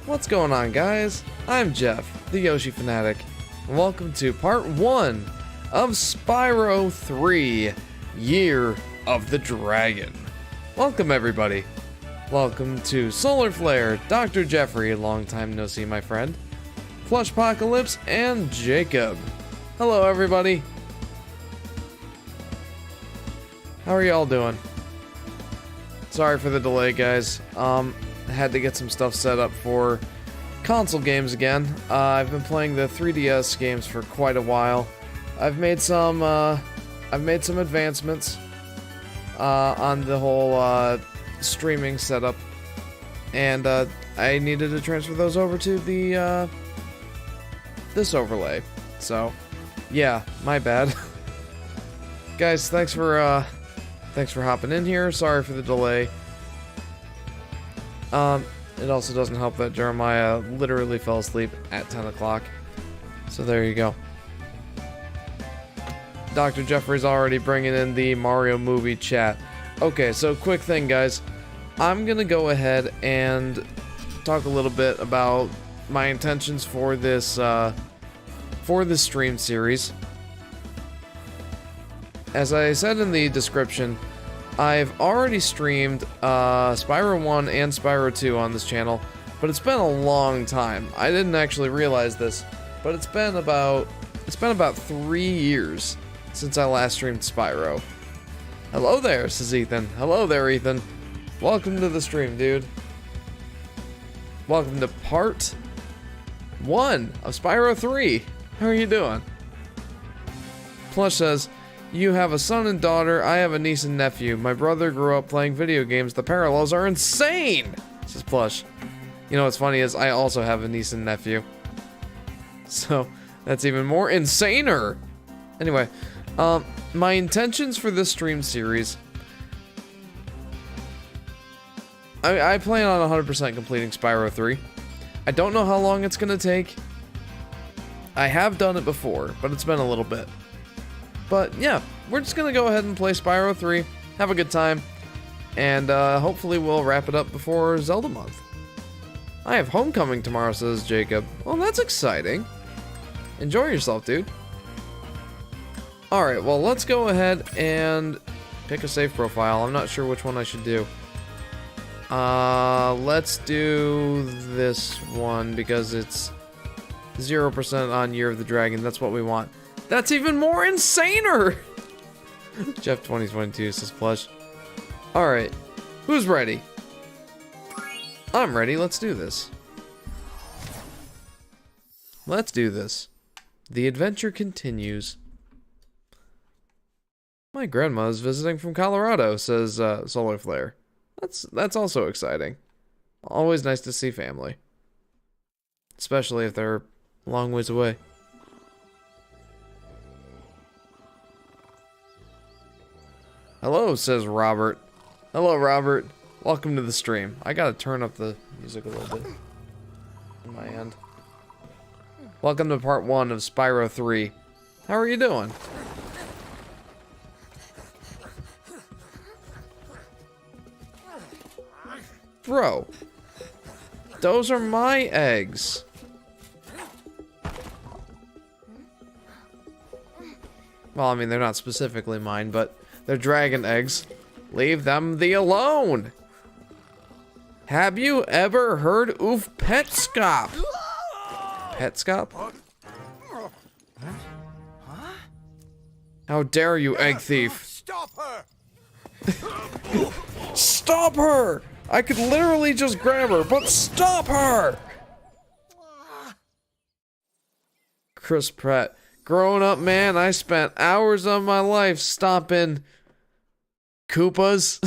What's going on, guys? I'm Jeff, the Yoshi Fanatic, and welcome to part 1 of Spyro 3, Year of the Dragon. Welcome, everybody. Welcome to Solar Flare, Dr. Jeffrey, long time no see, my friend, Plushpocalypse, and Jacob. Hello, everybody. How are y'all doing? Sorry for the delay, guys. Had to get some stuff set up for console games again. I've been playing the 3DS games for quite a while. I've made some advancements on the whole streaming setup, and I needed to transfer those over to the this overlay. So, yeah, my bad. Guys, thanks for hopping in here. Sorry for the delay. It also doesn't help that Jeremiah literally fell asleep at 10 o'clock. So there you go. Dr. Jeffrey's already bringing in the Mario movie chat. Okay, so quick thing, guys. I'm gonna go ahead and talk a little bit about my intentions for this stream series. As I said in the description, I've already streamed Spyro 1 and Spyro 2 on this channel, but it's been a long time. I didn't actually realize this, but it's been about 3 years since I last streamed Spyro. Hello there, says Ethan. Hello there, Ethan. Welcome to the stream, dude. Welcome to part 1 of Spyro 3. How are you doing? Plush says, you have a son and daughter, I have a niece and nephew. My brother grew up playing video games. The parallels are insane! Says Plush. You know what's funny is I also have a niece and nephew. So, that's even more insaner! Anyway, my intentions for this stream series... I plan on 100% completing Spyro 3. I don't know how long it's gonna take. I have done it before, but it's been a little bit. But yeah, we're just gonna go ahead and play Spyro 3, have a good time, and hopefully we'll wrap it up before Zelda month. I have homecoming tomorrow, says Jacob. Well, that's exciting. Enjoy yourself, dude. Alright, well, let's go ahead and pick a save profile. I'm not sure which one I should do. Let's do this one because it's 0% on Year of the Dragon. That's what we want. That's even more insaner! Jeff 2022 says Plush. Alright, who's ready? I'm ready, let's do this. Let's do this. The adventure continues. My grandma is visiting from Colorado, says Solar Flare. That's also exciting. Always nice to see family. Especially if they're a long ways away. Hello, says Robert. Hello, Robert. Welcome to the stream. I gotta turn up the music a little bit on my end. Welcome to part 1 of Spyro 3. How are you doing? Bro, those are my eggs. Well, I mean, they're not specifically mine, but they're dragon eggs. Leave them alone. Have you ever heard of Petscop? Petscop? How dare you, egg thief? Stop her! Stop her! I could literally just grab her, but stop her! Chris Pratt. Growing up, man, I spent hours of my life stomping Koopas.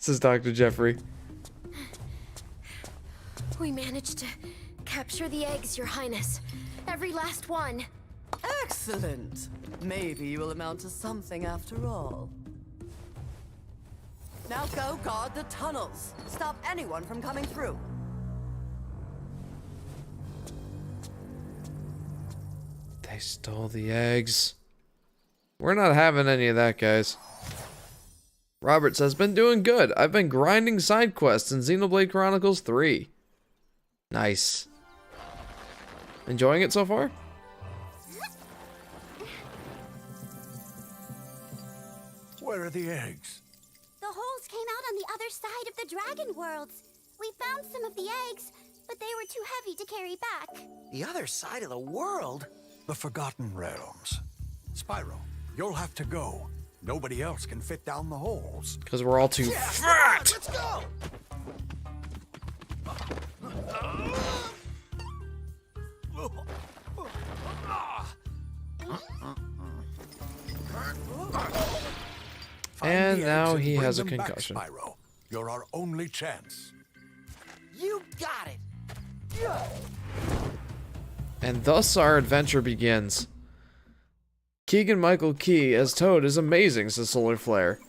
Says Dr. Jeffrey. We managed to capture the eggs, Your Highness. Every last one. Excellent. Maybe you will amount to something after all. Now go guard the tunnels. Stop anyone from coming through. They stole the eggs. We're not having any of that, guys. Robert says, been doing good. I've been grinding side quests in Xenoblade Chronicles 3. Nice. Enjoying it so far? Where are the eggs? The holes came out on the other side of the dragon worlds. We found some of the eggs, but they were too heavy to carry back. The other side of the world? The Forgotten Realms. Spyro, you'll have to go. Nobody else can fit down the holes. Because we're all too fat! Let's go! And now Find the he eggs has a bring them back, concussion. Spyro. You're our only chance. You got it! And thus our adventure begins. Keegan-Michael Key as Toad is amazing, says Solar Flare.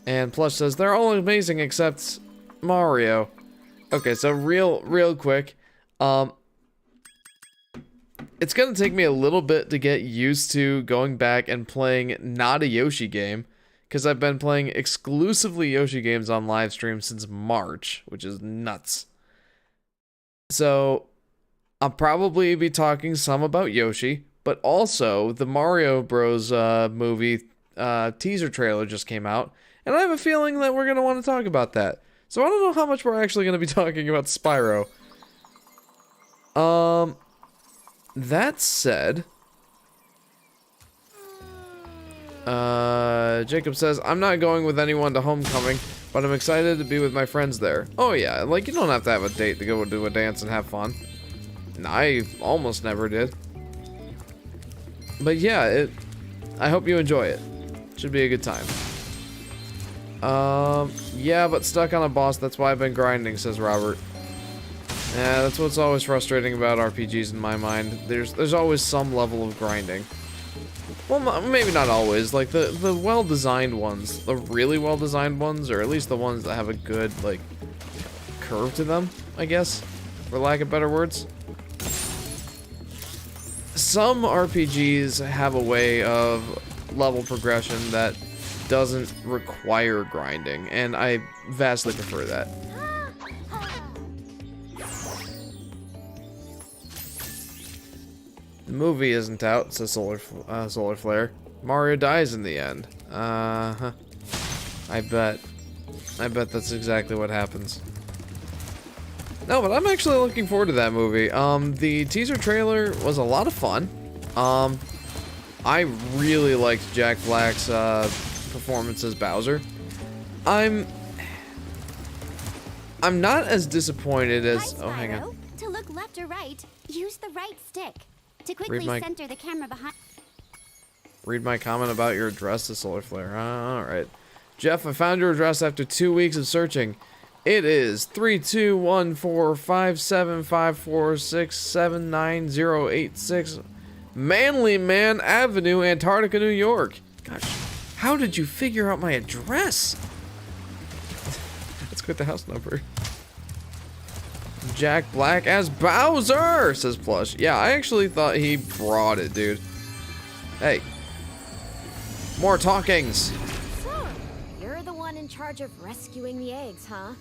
And Plush says, they're all amazing except Mario. Okay, so real quick. It's gonna take me a little bit to get used to going back and playing not a Yoshi game. Because I've been playing exclusively Yoshi games on live stream since March, which is nuts. So, I'll probably be talking some about Yoshi, but also the Mario Bros. Movie teaser trailer just came out, and I have a feeling that we're going to want to talk about that. So I don't know how much we're actually going to be talking about Spyro. That said... Jacob says, I'm not going with anyone to homecoming, but I'm excited to be with my friends there. Oh yeah, like you don't have to have a date to go do a dance and have fun. I almost never did. But yeah, I hope you enjoy it. Should be a good time. Yeah, but stuck on a boss, that's why I've been grinding, says Robert. Yeah, that's what's always frustrating about RPGs in my mind. There's always some level of grinding. Well, maybe not always. Like, the well-designed ones, the really well-designed ones, or at least the ones that have a good, like, curve to them, I guess, for lack of better words. Some RPGs have a way of level progression that doesn't require grinding, and I vastly prefer that. The movie isn't out, says Solar Flare. Mario dies in the end. I bet that's exactly what happens. No, but I'm actually looking forward to that movie. The teaser trailer was a lot of fun. I really liked Jack Black's performance as Bowser. I'm not as disappointed as... Hi, Spyro. Oh, hang on. To look left or right, use the right stick. To quickly my- center the camera behind. Read my comment about your address to Solar Flare. Alright. Jeff, I found your address after 2 weeks of searching. It is 32145754679086 Manly Man Avenue, Antarctica, New York. Gosh, how did you figure out my address? Let's quit the house number. Jack Black as Bowser, says Plush. Yeah, I actually thought he brought it, dude. Hey. More talkings. So, you're the one in charge of rescuing the eggs, huh?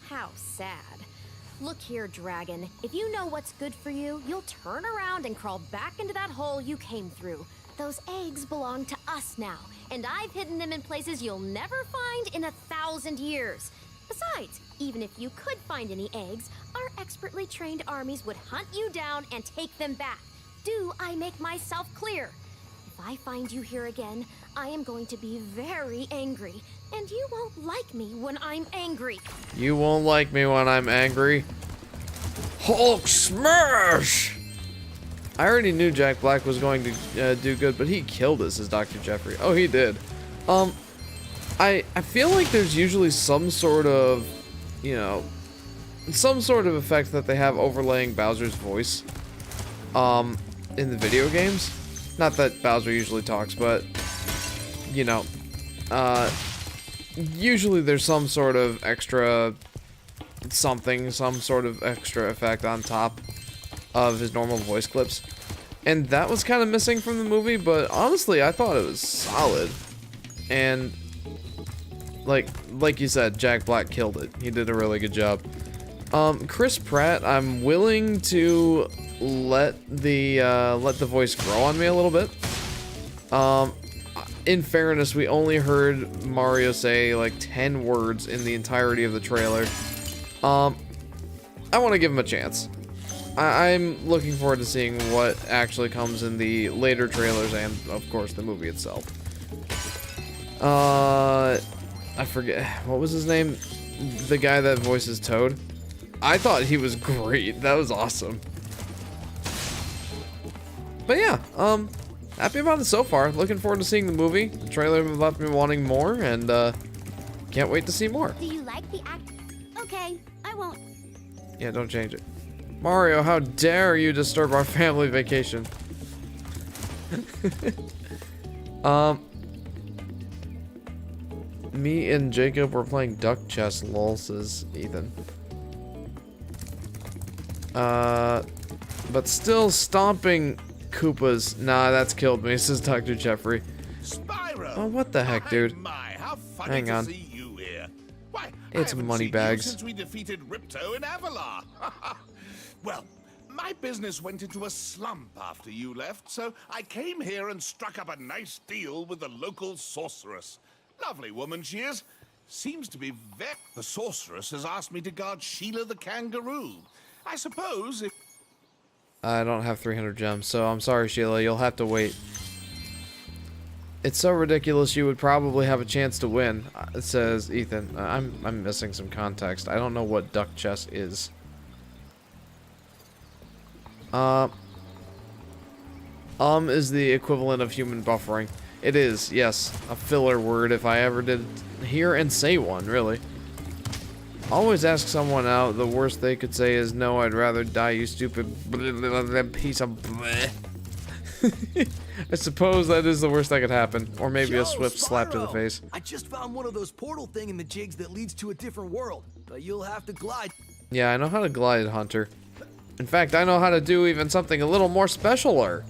How sad. Look here, Dragon. If you know what's good for you, you'll turn around and crawl back into that hole you came through. Those eggs belong to us now, and I've hidden them in places you'll never find in 1,000 years. Besides, even if you could find any eggs, our expertly trained armies would hunt you down and take them back. Do I make myself clear? If I find you here again, I am going to be very angry, and you won't like me when I'm angry. You won't like me when I'm angry. Hulk smash! I already knew Jack Black was going to do good, but he killed us as Dr. Jeffrey. Oh, he did. I feel like there's usually some sort of, you know, some sort of effect that they have overlaying Bowser's voice, in the video games. Not that Bowser usually talks, but, you know, usually there's some sort of extra something, some sort of extra effect on top of his normal voice clips. And that was kind of missing from the movie, but honestly, I thought it was solid. And like you said, Jack Black killed it. He did a really good job. Chris Pratt, I'm willing to let the voice grow on me a little bit. In fairness, we only heard Mario say like 10 words in the entirety of the trailer. I want to give him a chance. I'm looking forward to seeing what actually comes in the later trailers and, of course, the movie itself. I forget, what was his name? The guy that voices Toad? I thought he was great. That was awesome. But yeah, happy about it so far. Looking forward to seeing the movie. The trailer left me wanting more, and can't wait to see more. Do you like the act? Okay, I won't. Yeah, don't change it. Mario, how dare you disturb our family vacation? Me and Jacob were playing duck chess, lol, says Ethan. But still stomping Koopas. Nah, that's killed me, says Dr. Jeffrey. Spyro! Oh, what the heck, dude? My, how funny Hang on. to see you here. Why, It's I haven't Moneybags. seen you since we defeated Ripto in Avalar. Well, my business went into a slump after you left, so I came here and struck up a nice deal with the local sorceress. Lovely woman she is. Seems to be The sorceress has asked me to guard Sheila the kangaroo. I suppose if... I don't have 300 gems, so I'm sorry, Sheila. You'll have to wait. It's so ridiculous you would probably have a chance to win, says Ethan. I'm missing some context. I don't know what duck chess is. Is the equivalent of human buffering. It is, yes. A filler word if I ever did hear and say one, really. Always ask someone out. The worst they could say is, no, I'd rather die, you stupid piece of bleh. I suppose that is the worst that could happen. Or maybe a swift slap to the Spyro! face. I just found one of those portal thing in the jigs that leads to a different world, but you'll have to glide. Yeah, I know how to glide, Hunter. In fact, I know how to do even something a little more specialer.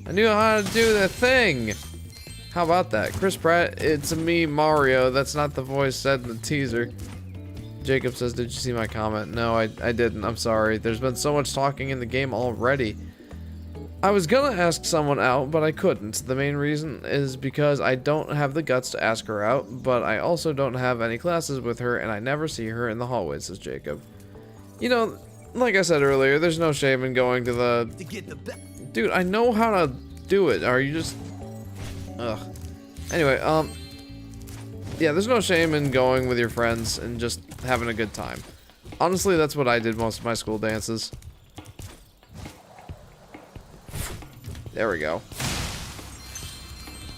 I knew how to do the thing. How about that? Chris Pratt, it's me, Mario. That's not the voice said in the teaser. Jacob says, did you see my comment? No, I didn't. I'm sorry. There's been so much talking in the game already. I was gonna ask someone out, but I couldn't. The main reason is because I don't have the guts to ask her out, but I also don't have any classes with her, and I never see her in the hallways, says Jacob. You know, like I said earlier, there's no shame in going to the... To get the Dude, I know how to do it. Are you just... Ugh. Anyway, yeah, there's no shame in going with your friends and just having a good time. Honestly, that's what I did most of my school dances. There we go.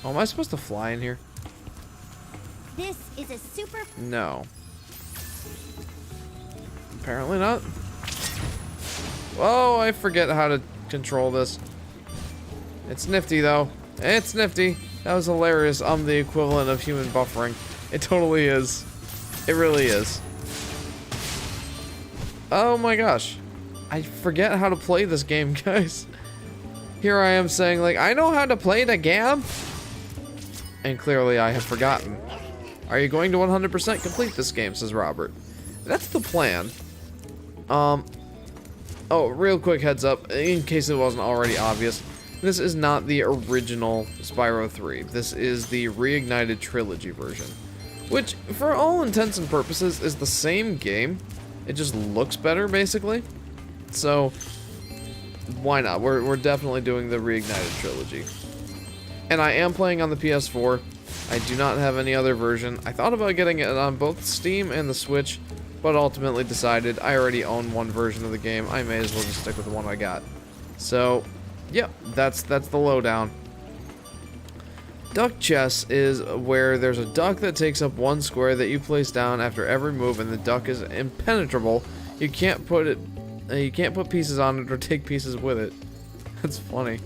Oh, am I supposed to fly in here? This is a super. No. Apparently not. Whoa, I forget how to control this. It's nifty, though. It's nifty. That was hilarious. I'm the equivalent of human buffering. It totally is. It really is. Oh my gosh. I forget how to play this game, guys. Here I am saying, like, I know how to play the game. And clearly I have forgotten. Are you going to 100% complete this game, says Robert. That's the plan. Oh, real quick heads up, in case it wasn't already obvious. This is not the original Spyro 3. This is the Reignited Trilogy version. Which, for all intents and purposes, is the same game. It just looks better, basically. So, why not? We're definitely doing the Reignited Trilogy. And I am playing on the PS4. I do not have any other version. I thought about getting it on both Steam and the Switch, but ultimately decided I already own one version of the game. I may as well just stick with the one I got. So, yeah, that's the lowdown. Duck chess is where there's a duck that takes up one square that you place down after every move, and the duck is impenetrable. You can't put pieces on it or take pieces with it. That's funny.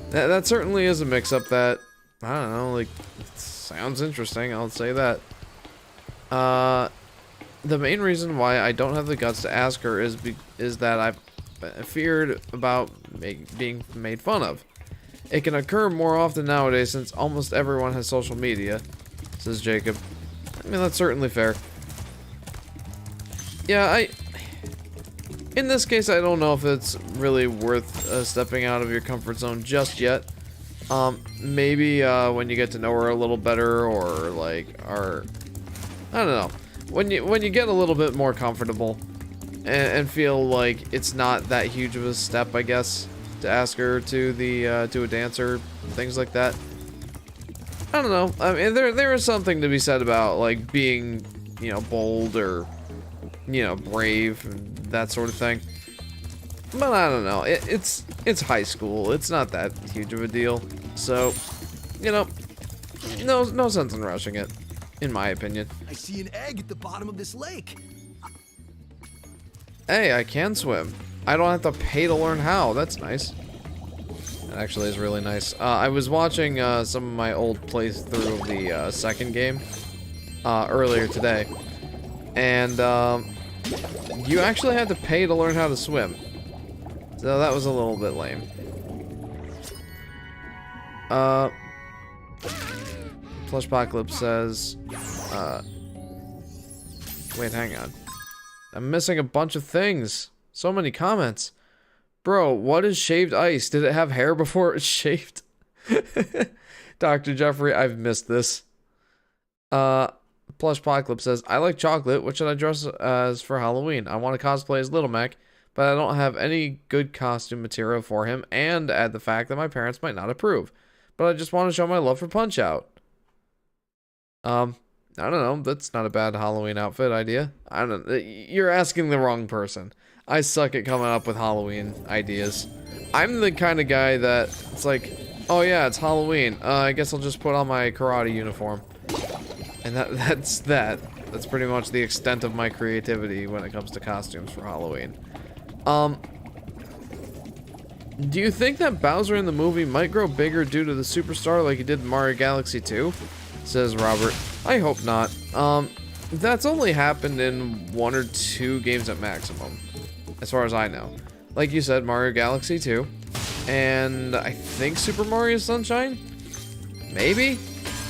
That certainly is a mix-up that, I don't know, like, sounds interesting, I'll say that. The main reason why I don't have the guts to ask her is that I've feared about being made fun of. It can occur more often nowadays since almost everyone has social media, says Jacob. I mean, that's certainly fair. Yeah, in this case, I don't know if it's really worth stepping out of your comfort zone just yet. Maybe when you get to know her a little better, or like, I don't know. When you get a little bit more comfortable and feel like it's not that huge of a step, I guess, to ask her to a dancer, things like that. I don't know. I mean, there is something to be said about like being, you know, bold or, you know, brave and that sort of thing. But I don't know. It's high school. It's not that huge of a deal. So, you know, no sense in rushing it, in my opinion. I see an egg at the bottom of this lake. Hey, I can swim. I don't have to pay to learn how. That's nice. That actually is really nice. I was watching some of my old playthrough of the second game earlier today, and you actually had to pay to learn how to swim. So that was a little bit lame. Plushpocalypse says, wait, hang on. I'm missing a bunch of things. So many comments. Bro, what is shaved ice? Did it have hair before it was shaved? Dr. Jeffrey, I've missed this. Plushpocalypse says, I like chocolate. What should I dress as for Halloween? I want to cosplay as Little Mac, but I don't have any good costume material for him, and add the fact that my parents might not approve. But I just want to show my love for Punch-Out. I don't know. That's not a bad Halloween outfit idea. I don't. You're asking the wrong person. I suck at coming up with Halloween ideas. I'm the kind of guy that it's like, oh yeah, it's Halloween. I guess I'll just put on my karate uniform. And that's pretty much the extent of my creativity when it comes to costumes for Halloween. Do you think that Bowser in the movie might grow bigger due to the superstar like he did in Mario Galaxy 2? Says Robert. I hope not. That's only happened in 1 or 2 games at maximum, as far as I know. Like you said, Mario Galaxy 2, and I think Super Mario Sunshine? Maybe?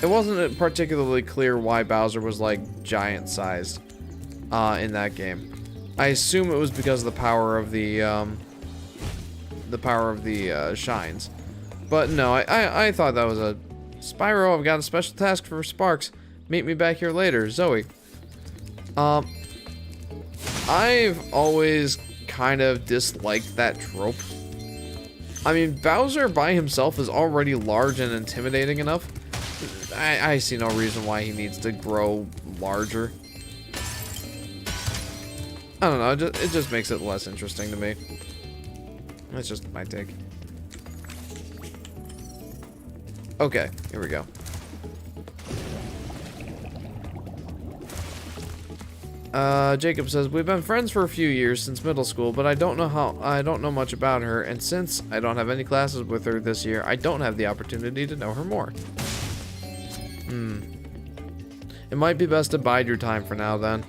It wasn't particularly clear why Bowser was like giant-sized in that game. I assume it was because of the power of the shines. But no, I thought that was a Spyro. I've got a special task for Sparks. Meet me back here later, Zoe. I've always kind of disliked that trope. I mean, Bowser by himself is already large and intimidating enough. I see no reason why he needs to grow larger. I don't know, it just makes it less interesting to me. That's just my take. Okay, here we go. Jacob says, we've been friends for a few years since middle school, but I don't know much about her, and since I don't have any classes with her this year, I don't have the opportunity to know her more. It might be best to bide your time for now, then.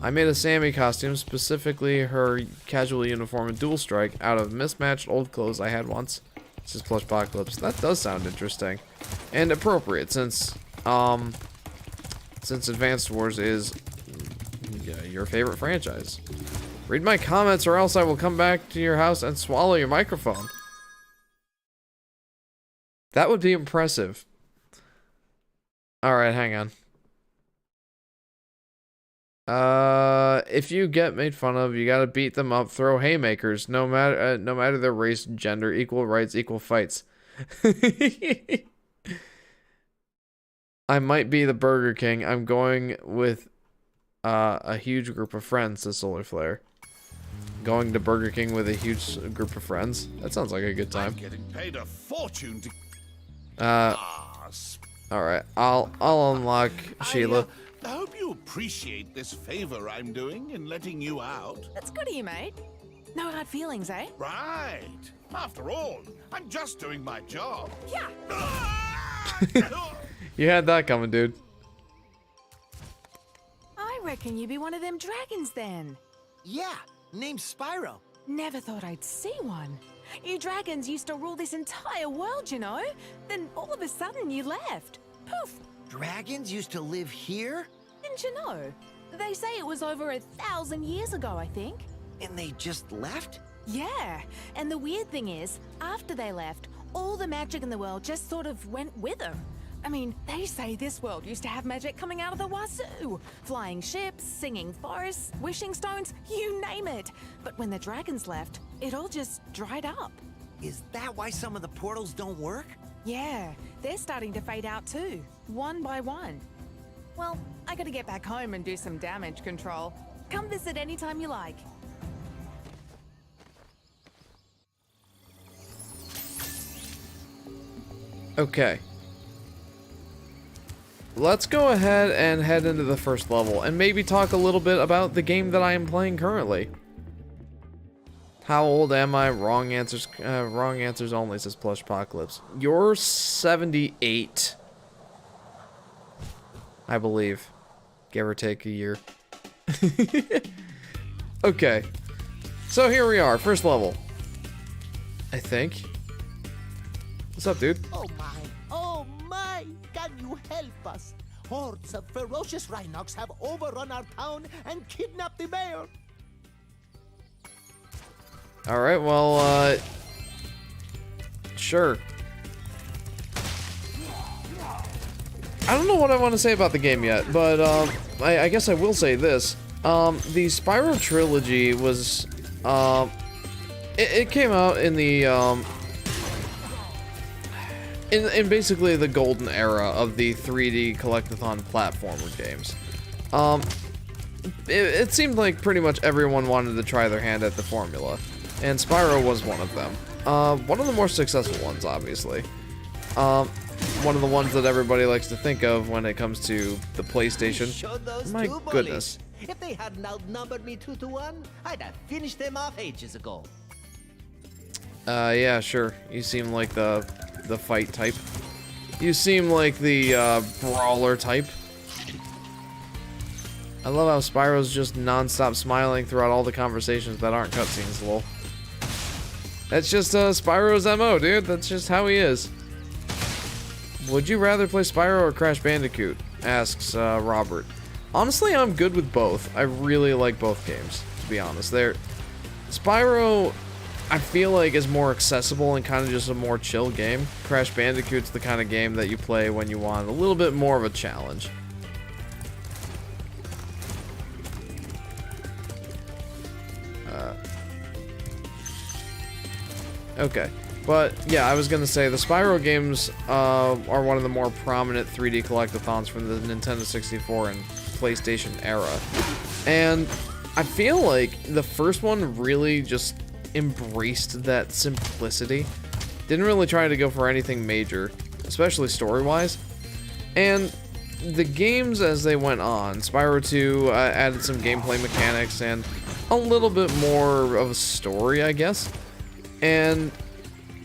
I made a Sammy costume, specifically her casual uniform and dual strike, out of mismatched old clothes I had once. This is Plush Apocalypse. That does sound interesting. And appropriate, since Advanced Wars is your favorite franchise. Read my comments or else I will come back to your house and swallow your microphone. That would be impressive. Alright, hang on. If you get made fun of, you gotta beat them up, throw haymakers, no matter their race, gender, equal rights, equal fights. I might be the Burger King. I'm going with a huge group of friends, says Solar Flare. Going to Burger King with a huge group of friends. That sounds like a good time. I'm getting paid a fortune to... Alright, I'll unlock Sheila. I hope you appreciate this favor I'm doing in letting you out. That's good of you, mate. No hard feelings, eh? Right. After all, I'm just doing my job. Yeah. You had that coming, dude. I reckon you'd be one of them dragons then. Yeah, name's Spyro. Never thought I'd see one. You dragons used to rule this entire world, you know? Then all of a sudden you left. Poof. Dragons used to live here? Didn't you know? They say it was over 1,000 years ago, I think. And they just left? Yeah, and the weird thing is, after they left, all the magic in the world just sort of went with them. I mean, they say this world used to have magic coming out of the wazoo. Flying ships, singing forests, wishing stones, you name it. But when the dragons left, it all just dried up. Is that why some of the portals don't work? Yeah, they're starting to fade out too, one by one. Well, I gotta get back home and do some damage control. Come visit anytime you like. Okay. Let's go ahead and head into the first level and maybe talk a little bit about the game that I am playing currently. How old am I? Wrong answers only, says Plush Apocalypse. You're 78. I believe. Give or take a year. Okay. So here we are, first level. I think. What's up, dude? Oh my, can you help us? Hordes of ferocious Rhinox have overrun our town and kidnapped the mayor. Alright, well, sure. I don't know what I want to say about the game yet, but, I guess I will say this. The Spyro trilogy was, it came out in the, in basically the golden era of the 3D collectathon platformer games. It seemed like pretty much everyone wanted to try their hand at the formula, and Spyro was one of them. One of the more successful ones, obviously. One of the ones that everybody likes to think of when it comes to the PlayStation. My goodness. If they hadn't outnumbered me 2-1, I'd have finished them off ages ago. Yeah, sure. You seem like the fight type. You seem like the brawler type. I love how Spyro's just non-stop smiling throughout all the conversations that aren't cutscenes, lol. That's just Spyro's MO, dude. That's just how he is. Would you rather play Spyro or Crash Bandicoot? Asks Robert. Honestly, I'm good with both. I really like both games, to be honest. Spyro, I feel like, is more accessible and kind of just a more chill game. Crash Bandicoot's the kind of game that you play when you want a little bit more of a challenge. Okay. But, yeah, I was gonna say, the Spyro games are one of the more prominent 3D collectathons from the Nintendo 64 and PlayStation era. And I feel like the first one really just embraced that simplicity. Didn't really try to go for anything major. especially story-wise. And the games as they went on, Spyro 2 added some gameplay mechanics and a little bit more of a story, I guess. And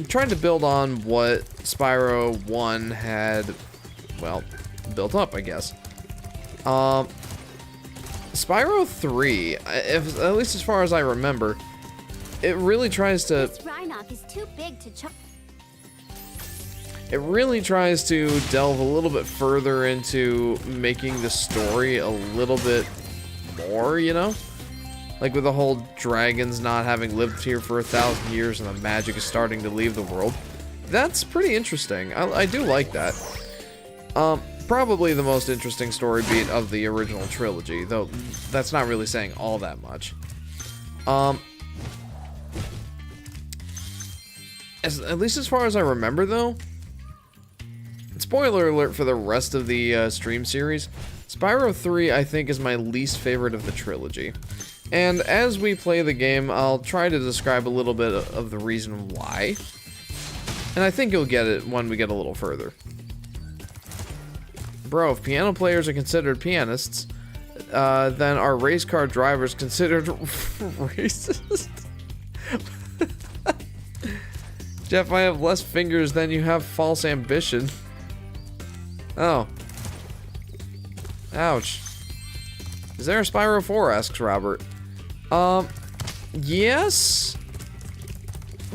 trying to build on what Spyro 1 had, well, built up, I guess. Spyro 3, at least as far as I remember, it really tries to... This Rhinoc is too big to chop. It really tries to delve a little bit further into making the story a little bit more, you know? Like with the whole dragons not having lived here for 1,000 years and the magic is starting to leave the world. That's pretty interesting. I do like that. Probably the most interesting story beat of the original trilogy, though that's not really saying all that much. At least as far as I remember, though, spoiler alert for the rest of the stream series, Spyro 3 I think is my least favorite of the trilogy. And as we play the game, I'll try to describe a little bit of the reason why. And I think you'll get it when we get a little further. Bro, if piano players are considered pianists, then are race car drivers considered racist? Jeff, I have less fingers than you have false ambition. Oh. Ouch. Is there a Spyro 4? Asks Robert. Yes,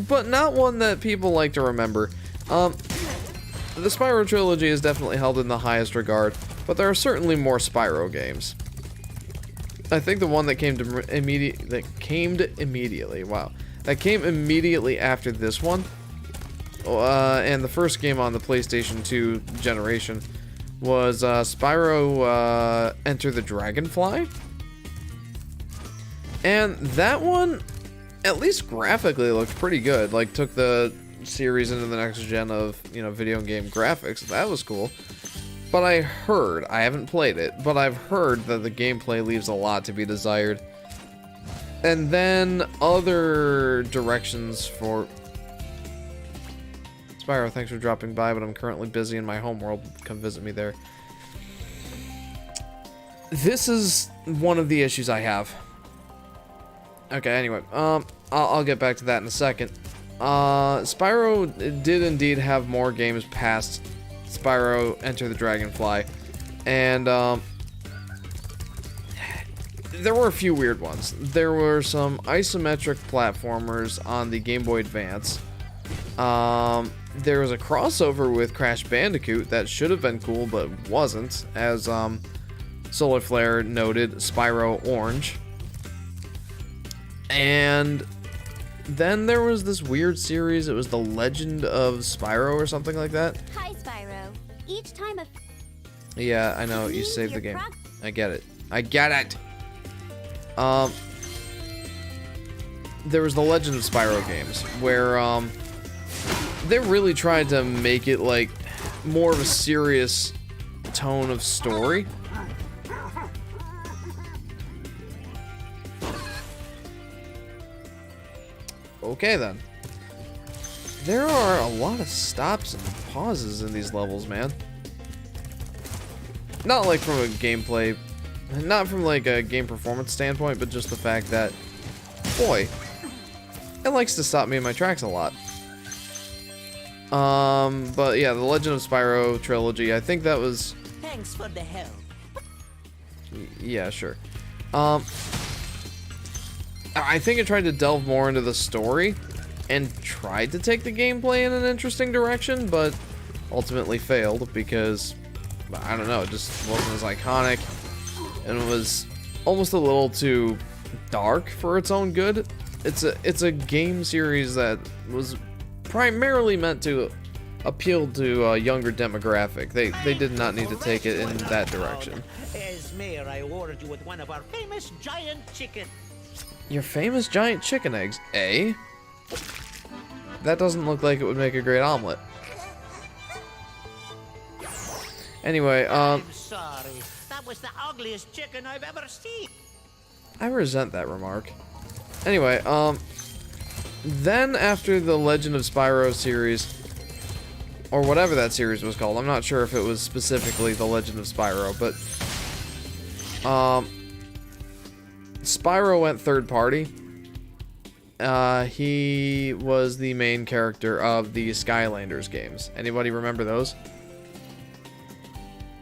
but not one that people like to remember. The Spyro trilogy is definitely held in the highest regard, but there are certainly more Spyro games. I think the one that came immediately after this one, and the first game on the PlayStation 2 generation, was Spyro Enter the Dragonfly. And that one, at least graphically, looked pretty good. Like, took the series into the next gen of, you know, video game graphics. That was cool. But I haven't played it, but I've heard that the gameplay leaves a lot to be desired. And then other directions for... Spyro, thanks for dropping by, but I'm currently busy in my homeworld. Come visit me there. This is one of the issues I have. Okay, anyway, I'll get back to that in a second. Spyro did indeed have more games past Spyro Enter the Dragonfly, and there were a few weird ones. There were some isometric platformers on the Game Boy Advance. There was a crossover with Crash Bandicoot that should have been cool, but wasn't, as Solar Flare noted, Spyro Orange. And then there was this weird series, it was The Legend of Spyro or something like that. Hi, Spyro. Each time a... Yeah, I know, you saved the game. I get it. I get it! There was The Legend of Spyro games, where, they really tried to make it, like, more of a serious tone of story. Okay, then. There are a lot of stops and pauses in these levels, man. Not like from a gameplay, not from like a game performance standpoint, but just the fact that, boy, it likes to stop me in my tracks a lot. But yeah, the Legend of Spyro trilogy, I think that was... Thanks for the help. Yeah, sure. I think it tried to delve more into the story and tried to take the gameplay in an interesting direction, but ultimately failed because, I don't know, it just wasn't as iconic, and it was almost a little too dark for its own good. It's a game series that was primarily meant to appeal to a younger demographic. They did not need to take it in that direction. As mayor, I ordered you with one of our famous giant chickens. Your famous giant chicken eggs, eh? That doesn't look like it would make a great omelet. Anyway, I'm sorry. That was the ugliest chicken I've ever seen. I resent that remark. Anyway, then after the Legend of Spyro series, or whatever that series was called. I'm not sure if it was specifically The Legend of Spyro, but Spyro went third party. He was the main character of the Skylanders games. Anybody remember those?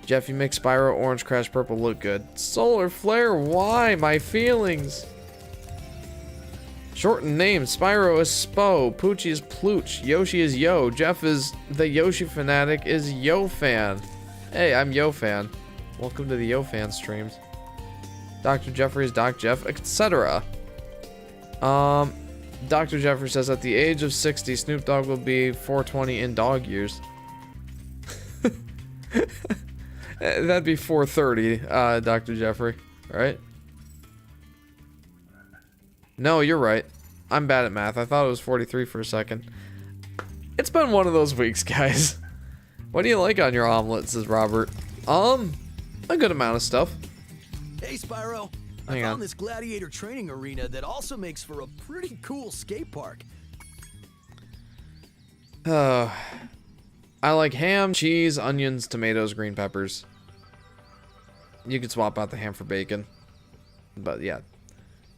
Jeff, you make Spyro orange, Crash purple look good. Solar Flare, why? My feelings. Shortened name, Spyro is Spo, Poochie is Plooch, Yoshi is Yo, Jeff is the Yoshi Fanatic is Yo Fan. Hey, I'm Yo Fan. Welcome to the Yo Fan streams. Dr. Jeffrey is Doc Jeff, etc. Dr. Jeffrey says at the age of 60, Snoop Dogg will be 420 in dog years. That'd be 430, Dr. Jeffrey, right? No, you're right. I'm bad at math. I thought it was 43 for a second. It's been one of those weeks, guys. What do you like on your omelet, says Robert? A good amount of stuff. Hey, Spyro. I found this gladiator training arena that also makes for a pretty cool skate park. I like ham, cheese, onions, tomatoes, green peppers. You could swap out the ham for bacon. But yeah.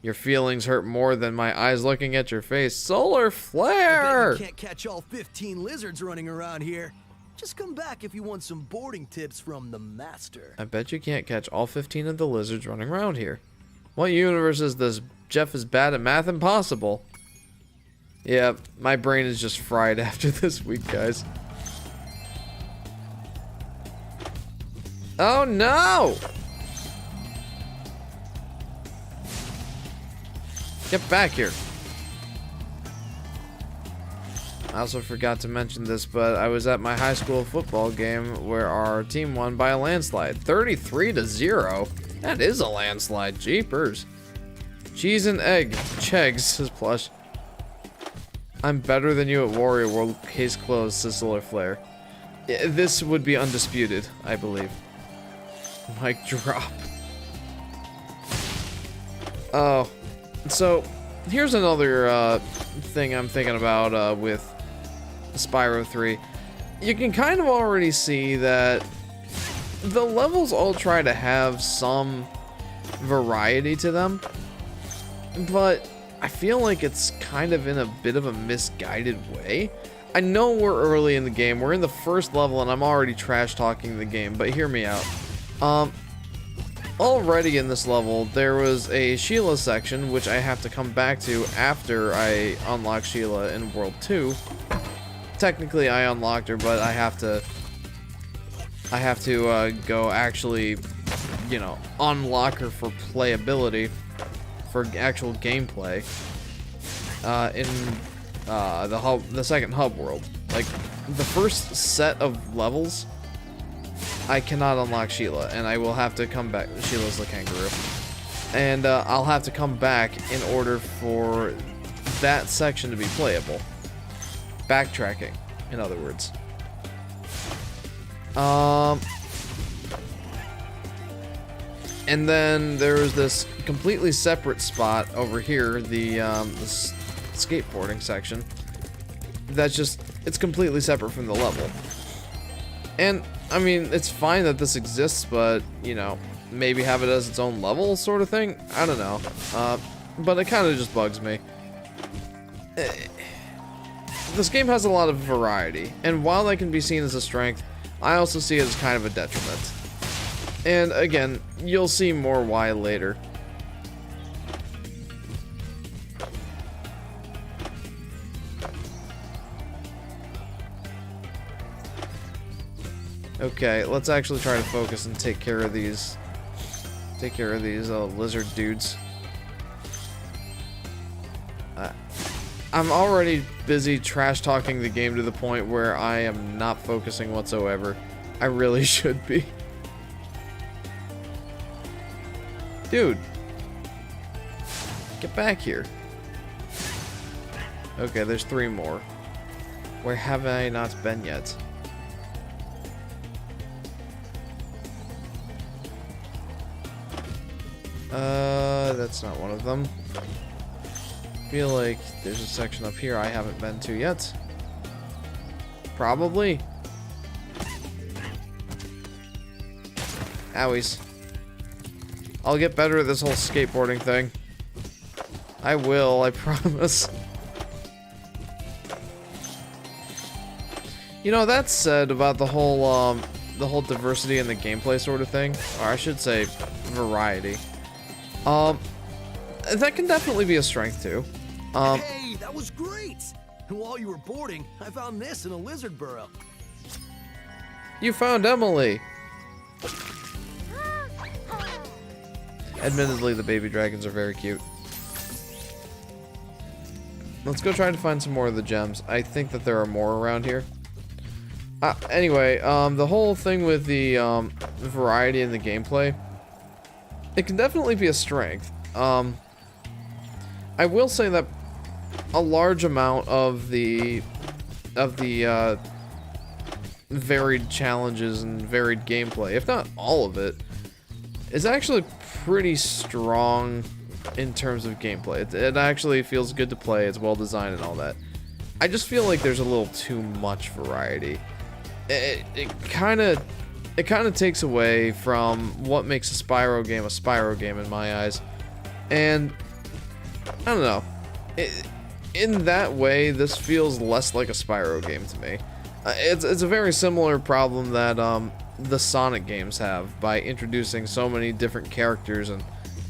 Your feelings hurt more than my eyes looking at your face. Solar Flare! I bet you can't catch all 15 lizards running around here. Just come back if you want some boarding tips from the master. I bet you can't catch all 15 of the lizards running around here. What universe is this? Jeff is bad at math? Impossible. Yeah, my brain is just fried after this week, guys. Oh no! Get back here. I also forgot to mention this, but I was at my high school football game where our team won by a landslide. 33-0. That is a landslide. Jeepers. Cheese and egg. Chegs, says Plush. I'm better than you at Warrior World. Case closed, says Solar Flare. This would be undisputed, I believe. Mic drop. Oh. So, here's another thing I'm thinking about with Spyro 3. You can kind of already see that the levels all try to have some variety to them, but I feel like it's kind of in a bit of a misguided way. I know we're early in the game, we're in the first level and I'm already trash talking the game, but hear me out. Already in this level, there was a Sheila section, which I have to come back to after I unlock Sheila in World 2. Technically, I unlocked her, but I have to go actually, you know, unlock her for playability, for actual gameplay, in the second hub world. Like, the first set of levels, I cannot unlock Sheila, and I will have to come back. Sheila's the kangaroo. And I'll have to come back in order for that section to be playable. Backtracking, in other words. And then there's this completely separate spot over here, the skateboarding section. That's just, it's completely separate from the level. And I mean, it's fine that this exists, but, you know, maybe have it as its own level sort of thing? I don't know. But it kind of just bugs me. This game has a lot of variety, and while that can be seen as a strength, I also see it as kind of a detriment. And again, you'll see more why later. Okay, let's actually try to focus and take care of these lizard dudes. I'm already busy trash talking the game to the point where I am not focusing whatsoever. I really should be. Dude, get back here. Okay, there's 3 more. Where have I not been yet? That's not one of them. I feel like there's a section up here I haven't been to yet. Probably. Owies. I'll get better at this whole skateboarding thing. I will, I promise. You know, that said about the whole diversity in the gameplay sort of thing, or I should say variety. That can definitely be a strength too. Hey, that was great! And while you were boarding, I found this in a lizard burrow. You found Emily! Admittedly, the baby dragons are very cute. Let's go try to find some more of the gems. I think that there are more around here. Anyway, the whole thing with the variety in the gameplay, it can definitely be a strength. I will say that a large amount of the varied challenges and varied gameplay, if not all of it, is actually pretty strong in terms of gameplay. It actually feels good to play, it's well designed and all that. I just feel like there's a little too much variety. It kind of takes away from what makes a Spyro game in my eyes. And I don't know. In that way, this feels less like a Spyro game to me. It's a very similar problem that the Sonic games have by introducing so many different characters and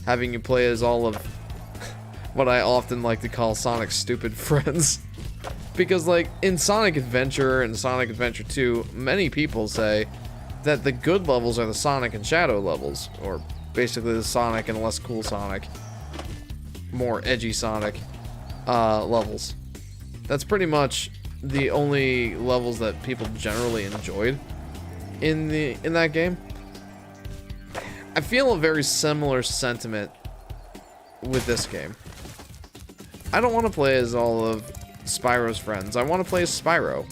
having you play as all of what I often like to call Sonic's stupid friends. Because, like, in Sonic Adventure and Sonic Adventure 2, many people say that the good levels are the Sonic and Shadow levels, or basically the Sonic and less cool Sonic, more edgy Sonic levels. That's pretty much the only levels that people generally enjoyed in that game. I feel a very similar sentiment with this game. I don't want to play as all of Spyro's friends. I want to play as Spyro.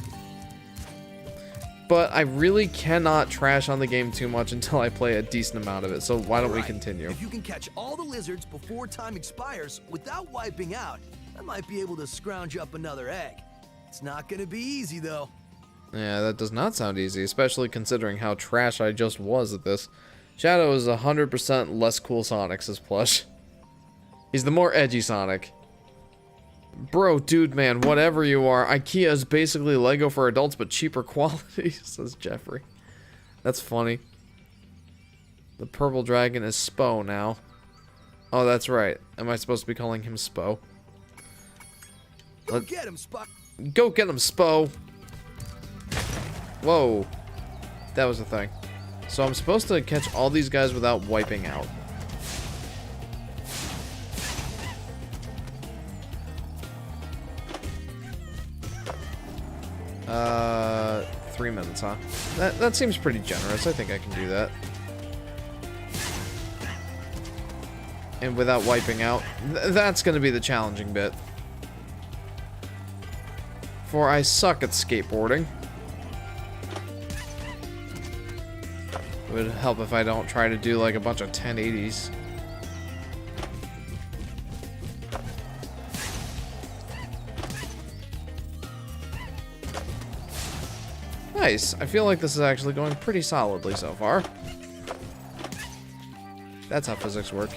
But I really cannot trash on the game too much until I play a decent amount of it, so why don't we continue? If you can catch all the lizards before time expires without wiping out, I might be able to scrounge up another egg. It's not gonna be easy, though. Yeah, that does not sound easy, especially considering how trash I just was at this. Shadow is 100% less cool Sonic's as plush. He's the more edgy Sonic. Bro, dude, man, whatever you are, IKEA is basically Lego for adults, but cheaper quality, says Jeffrey. That's funny. The purple dragon is Spo now. Oh, that's right. Am I supposed to be calling him Spo? Go get him, Spo. Go get him, Spo. Whoa. That was the thing. So I'm supposed to catch all these guys without wiping out. 3 minutes, huh? That seems pretty generous. I think I can do that. And without wiping out. That's going to be the challenging bit. For I suck at skateboarding. It would help if I don't try to do like a bunch of 1080s. Nice. I feel like this is actually going pretty solidly so far. That's how physics work.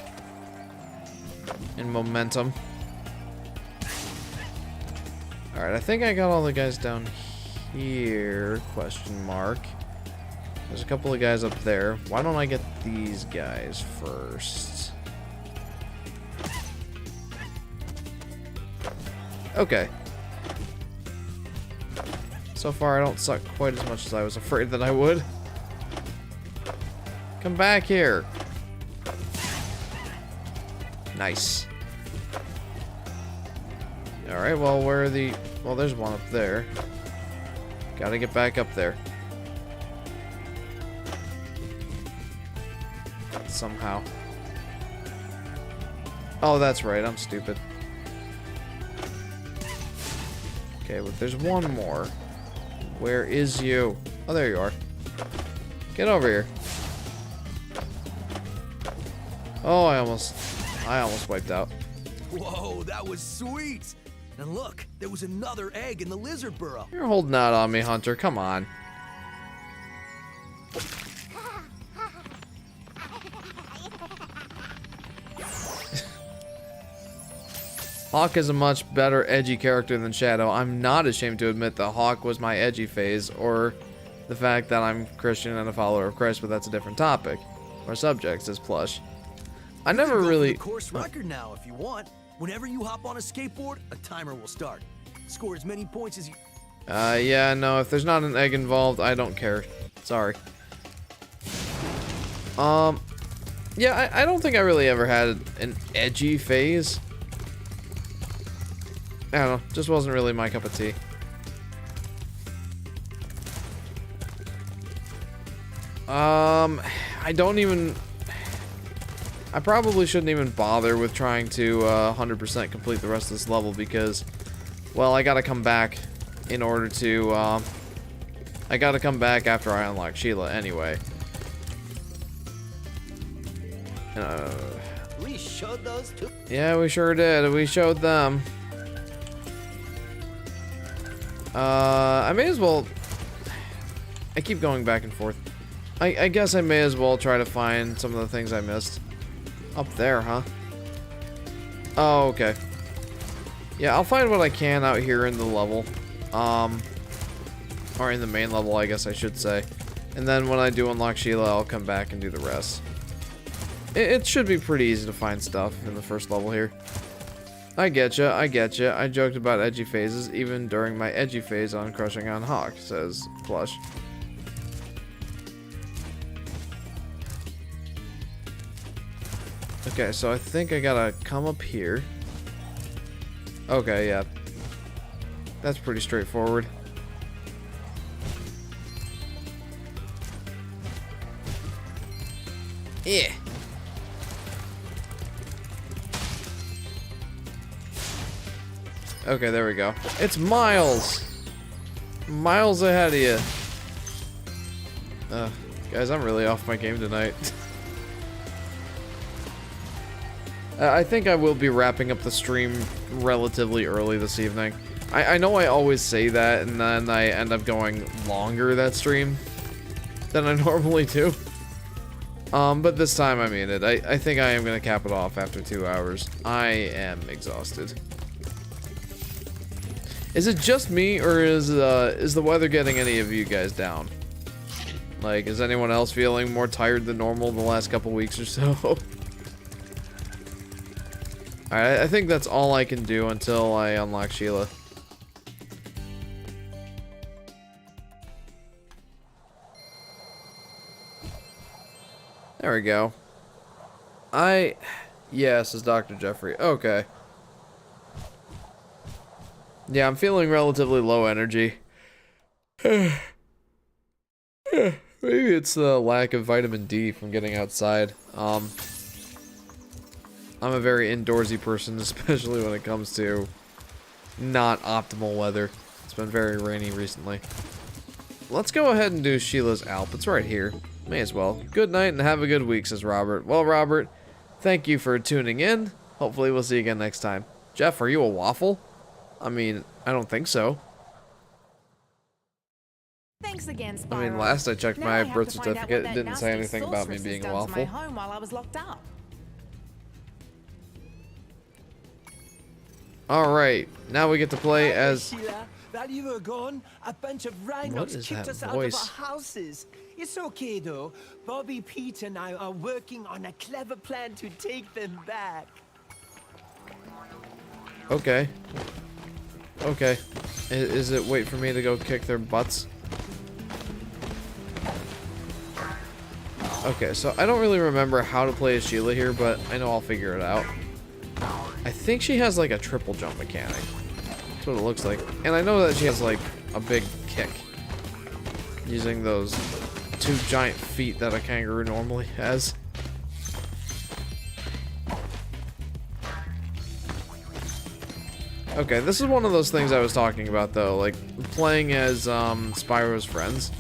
And momentum. Alright, I think I got all the guys down here, question mark. There's a couple of guys up there. Why don't I get these guys first? Okay. So far, I don't suck quite as much as I was afraid that I would. Come back here. Nice. Alright, well, where are the... Well, there's one up there. Gotta get back up there. Somehow. Oh, that's right, I'm stupid. Okay, well, there's one more. Where is you? Oh, there you are. Get over here. Oh, I almost wiped out. Whoa, that was sweet! And look, there was another egg in the lizard burrow. You're holding out on me, Hunter. Come on. Hawk is a much better edgy character than Shadow. I'm not ashamed to admit that Hawk was my edgy phase, or the fact that I'm Christian and a follower of Christ, but that's a different topic. Or subject, says Plush. I never You can go for really... the course record now if you want. Whenever you hop on a skateboard, a timer will start. Score as many points as you... Yeah, no, if there's not an egg involved, I don't care. Sorry. Yeah, I don't think I really ever had an edgy phase. I don't know, just wasn't really my cup of tea. I don't even... I probably shouldn't even bother with trying to 100% complete the rest of this level because, well, I gotta come back in order to, I gotta come back after I unlock Sheila anyway. We showed those two. Yeah, we sure did. We showed them. I may as well... I keep going back and forth. I guess I may as well try to find some of the things I missed. Up there, huh? Oh, okay. Yeah, I'll find what I can out here in the level. Or in the main level, I guess I should say. And then when I do unlock Sheila, I'll come back and do the rest. It should be pretty easy to find stuff in the first level here. I getcha, I getcha. I joked about edgy phases even during my edgy phase on crushing on Hawk, says Plush. Okay, so I think I gotta come up here. Okay, yeah. That's pretty straightforward. Yeah. Okay, there we go. It's Miles! Miles ahead of you. Guys, I'm really off my game tonight. I think I will be wrapping up the stream relatively early this evening. I know I always say that, and then I end up going longer that stream than I normally do. But this time I mean it. I think I am going to cap it off after 2 hours. I am exhausted. Is it just me, or is the weather getting any of you guys down? Like, is anyone else feeling more tired than normal the last couple weeks or so? Alright, I think that's all I can do until I unlock Sheila. There we go. Yes, is Dr. Jeffrey. Okay. Yeah, I'm feeling relatively low energy. Maybe it's the lack of vitamin D from getting outside. I'm a very indoorsy person, especially when it comes to not optimal weather. It's been very rainy recently. Let's go ahead and do Sheila's Alp. It's right here. May as well. Good night and have a good week, says Robert. Well, Robert, thank you for tuning in. Hopefully we'll see you again next time. Jeff, are you a waffle? I mean, I don't think so. Thanks again, Spyro. I mean, last I checked Now my I have birth to find out certificate, what it that didn't say nasty anything about me sorceress being a has done to my waffle. home while I was locked up. Alright, now we get to play as... Sheila, while you were gone, a bunch of What rhinos is kicked that us out voice? of our houses. It's okay though. Bobby, Pete, and I are working on a clever plan to take them back. Okay. Okay. Is it wait for me to go kick their butts? Okay, so I don't really remember how to play as Sheila here, but I know I'll figure it out. I think she has like a triple jump mechanic. That's what it looks like. And I know that she has like a big kick. Using those 2 giant feet that a kangaroo normally has. Okay, this is one of those things I was talking about though, like playing as Spyro's friends.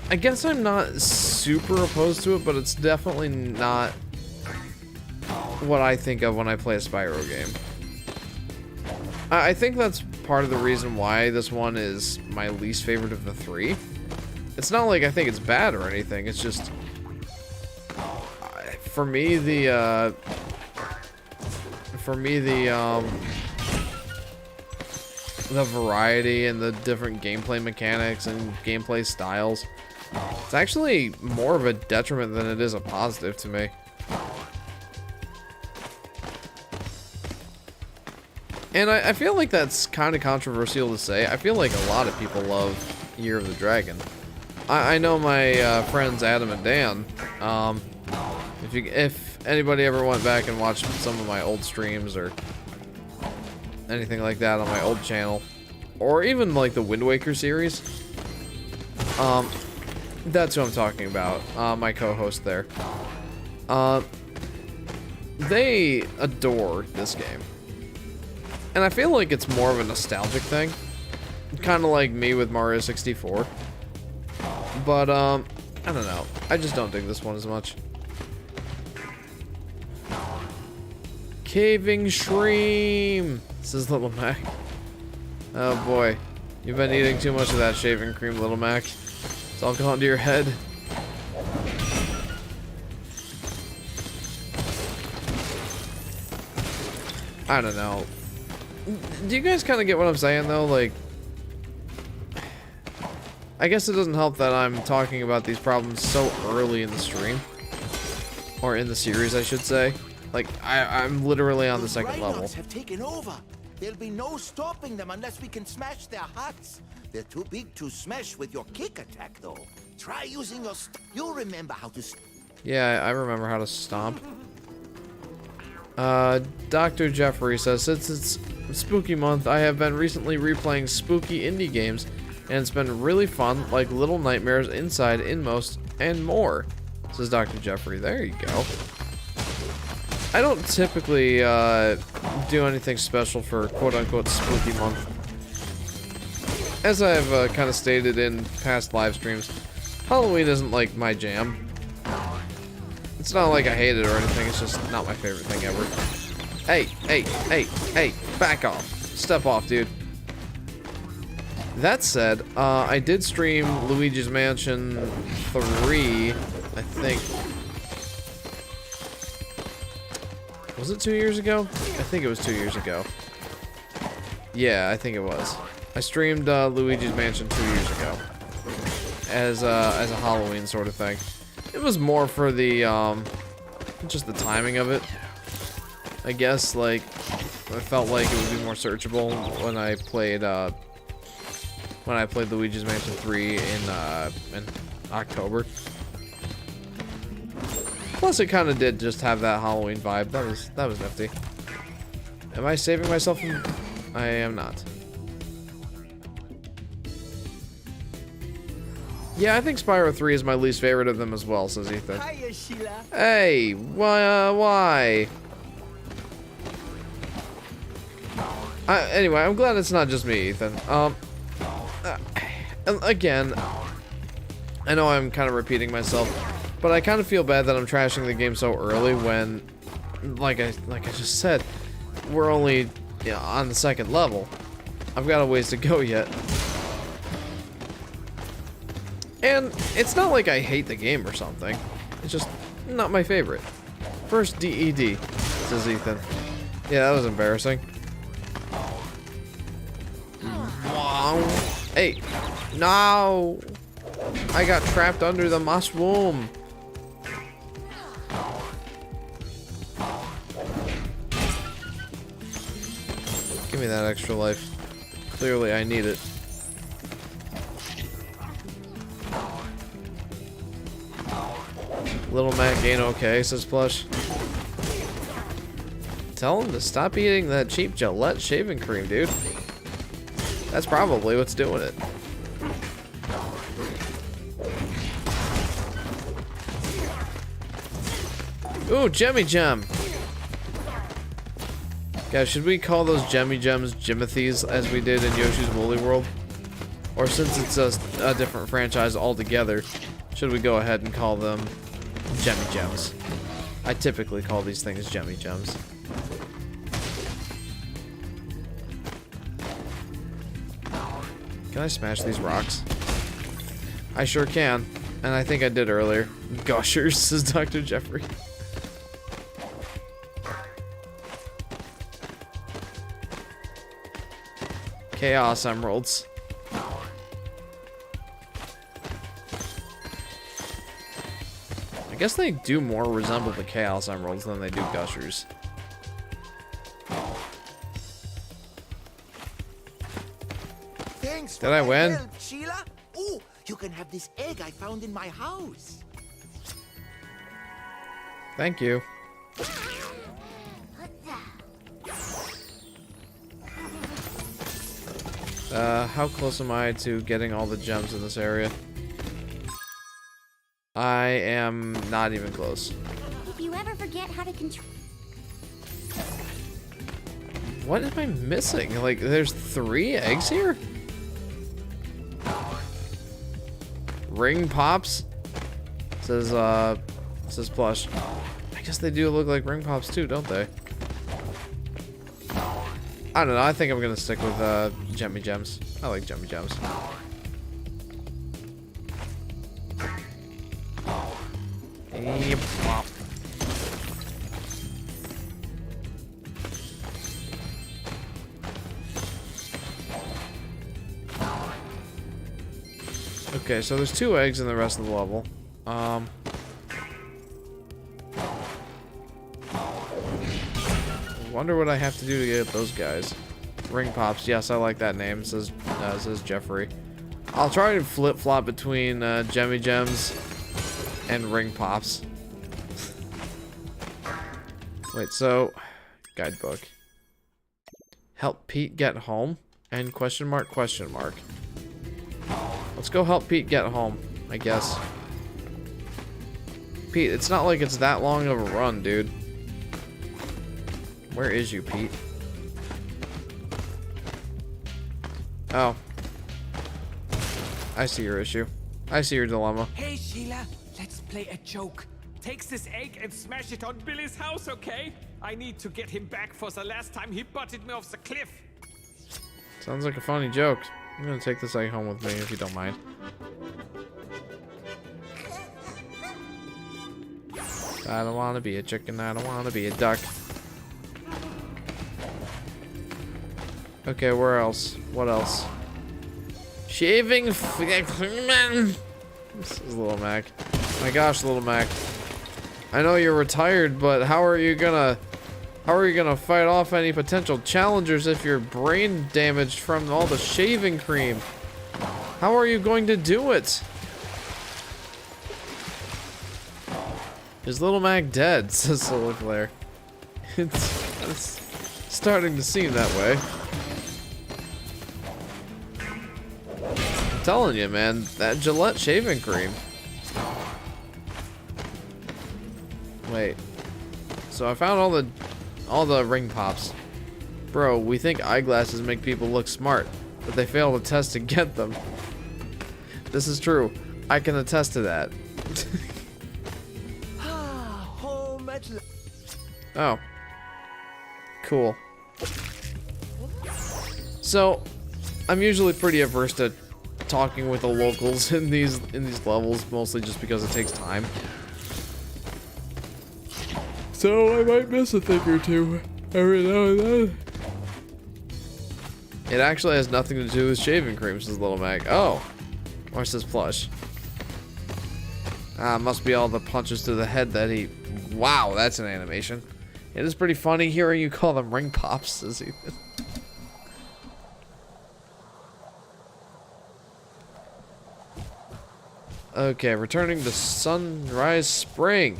I guess I'm not super opposed to it, but it's definitely not what I think of when I play a Spyro game. I think that's part of the reason why this one is my least favorite of the 3. It's not like I think it's bad or anything, it's just... For me, for me, the variety and the different gameplay mechanics and gameplay styles, it's actually more of a detriment than it is a positive to me. And I feel like that's kind of controversial to say. I feel like a lot of people love Year of the Dragon. I know my friends Adam and Dan. If anybody ever went back and watched some of my old streams or anything like that on my old channel, or even like the Wind Waker series, that's who I'm talking about. My co-host there. They adore this game. And I feel like it's more of a nostalgic thing. Kind of like me with Mario 64. But, I don't know. I just don't dig this one as much. Caving Shreem, says Little Mac. Oh boy. You've been eating too much of that shaving cream, Little Mac. It's all gone to your head. I don't know. Do you guys kind of get what I'm saying, though? Like, I guess it doesn't help that I'm talking about these problems so early in the stream. Or in the series, I should say. Like, I'm literally on the second level. Rhinox have taken over. There'll be no stopping them unless we can smash their huts. They're too big to smash with your kick attack, though. Try using your... You'll remember how to... Yeah, I remember how to stomp. Dr. Jeffrey says, since it's spooky month, I have been recently replaying spooky indie games, and it's been really fun, like Little Nightmares, Inside, Inmost, and more. Says Dr. Jeffrey. There you go. I don't typically do anything special for quote-unquote spooky month. As I've kind of stated in past live streams, Halloween isn't like my jam. It's not like I hate it or anything, it's just not my favorite thing ever. Hey, back off. Step off, dude. That said, I did stream Luigi's Mansion 3, I think. Was it 2 years ago? I think it was 2 years ago. Yeah, I think it was. I streamed Luigi's Mansion 2 years ago. As a Halloween sort of thing. It was more for the, just the timing of it. I guess, like, I felt like it would be more searchable when I played Luigi's Mansion 3 in October. Plus, it kind of did just have that Halloween vibe. That was nifty. Am I saving myself from... I am not. Yeah, I think Spyro 3 is my least favorite of them as well, says Ethan. Hiya, Sheila. Hey, why? Anyway, I'm glad it's not just me, Ethan. Again, I know I'm kind of repeating myself, but I kind of feel bad that I'm trashing the game so early when, like I just said, we're only on the second level. I've got a ways to go yet. And it's not like I hate the game or something. It's just not my favorite. First DED, says Ethan. Yeah, that was embarrassing. Wow. Hey, no! I got trapped under the mushroom. Give me that extra life. Clearly, I need it. Little Mac ain't okay, says Plush. Tell him to stop eating that cheap Gillette shaving cream, dude. That's probably what's doing it. Ooh, Jemmy Gem. Guys, should we call those Jemmy Gems Jimothy's as we did in Yoshi's Woolly World? Or since it's a different franchise altogether, should we go ahead and call them Jemmy Gems? I typically call these things Jemmy Gems. Can I smash these rocks? I sure can. And I think I did earlier. Gushers, says Dr. Jeffrey. Chaos Emeralds. I guess they do more resemble the Chaos Emeralds than they do Gushers. Thanks Did I win? help, Sheila. Oh, you can have this egg I found in my house. Thank you. How close am I to getting all the gems in this area? I am not even close. If you ever forget how to control... What am I missing? Like, there's 3 eggs here? Ring pops? Says plush. I guess they do look like ring pops too, don't they? I don't know, I think I'm gonna stick with Gemmy Gems. I like Gemmy Gems. Yep. Okay, so there's 2 eggs in the rest of the level. Wonder what I have to do to get those guys. Ring pops, yes, I like that name. It says Jeffrey. I'll try to flip-flop between Gemmy Gems and ring pops. Wait, so guidebook. Help Pete get home? And question mark, question mark. Let's go help Pete get home, I guess. Pete, it's not like it's that long of a run, dude. Where is you, Pete? Oh. I see your issue. I see your dilemma. Hey, Sheila, let's play a joke. Take this egg and smash it on Billy's house, okay? I need to get him back for the last time he butted me off the cliff. Sounds like a funny joke. I'm gonna take this egg home with me if you don't mind. I don't wanna be a chicken, I don't wanna be a duck. Okay, where else? What else? Shaving man. This is Little Mac. My gosh, Little Mac. I know you're retired, but how are you gonna fight off any potential challengers if you're brain damaged from all the shaving cream? How are you going to do it? Is Little Mac dead? Says Solar Flare. It's starting to seem that way. I'm telling you, man, that Gillette shaving cream. Wait. So I found all the ring pops. Bro, we think eyeglasses make people look smart, but they fail to test to get them. This is true. I can attest to that. Oh. Cool. So, I'm usually pretty averse to talking with the locals in these levels, mostly just because it takes time. So I might miss a thing or two every now and then. It actually has nothing to do with shaving cream, says Little Mac. Oh. Or says Plush. Must be all the punches to the head that he... Wow, that's an animation. It is pretty funny hearing you call them ring pops, says Ethan. Okay, returning to Sunrise Spring.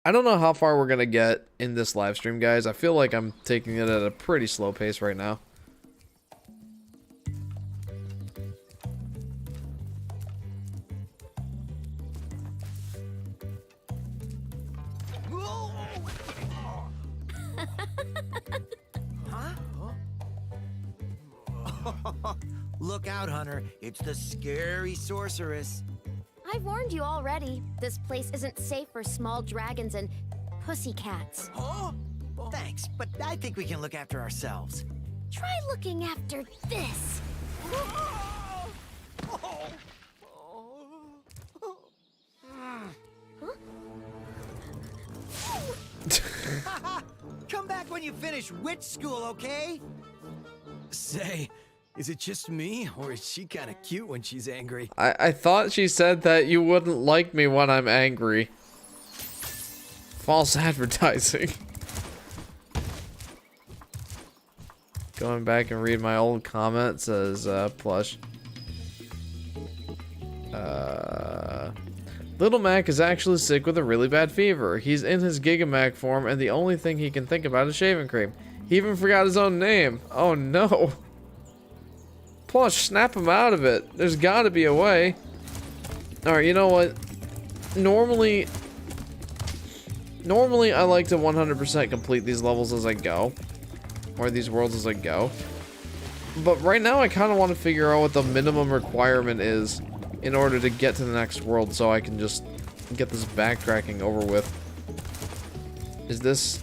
I don't know how far we're gonna get in this live stream, guys. I feel like I'm taking it at a pretty slow pace right now. Look out, Hunter. It's the scary sorceress. I've warned you already. This place isn't safe for small dragons and pussycats. Huh? Thanks, but I think we can look after ourselves. Try looking after this. Come back when when you finish witch school, okay? Say, is it just me, or is she kind of cute when she's angry? I thought she said that you wouldn't like me when I'm angry. False advertising. Going back and read my old comment, says Plush. Little Mac is actually sick with a really bad fever. He's in his Gigamac form, and the only thing he can think about is shaving cream. He even forgot his own name. Oh no. Plush, snap him out of it. There's gotta be a way. Alright, you know what? Normally I like to 100% complete these levels as I go. Or these worlds as I go. But right now I kind of want to figure out what the minimum requirement is in order to get to the next world so I can just get this backtracking over with. This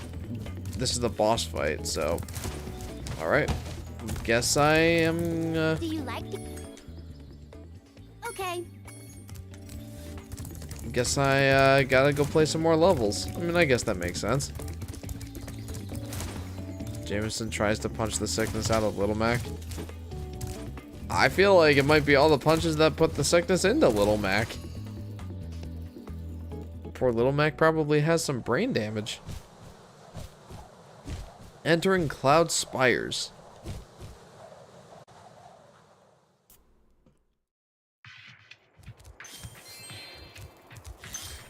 is the boss fight, so alright. Guess I am Do you like it? Okay. guess I gotta go play some more levels. I mean, I guess that makes sense. Jameson tries to punch the sickness out of Little Mac. I feel like it might be all the punches that put the sickness into Little Mac. Poor Little Mac probably has some brain damage. Entering Cloud Spires.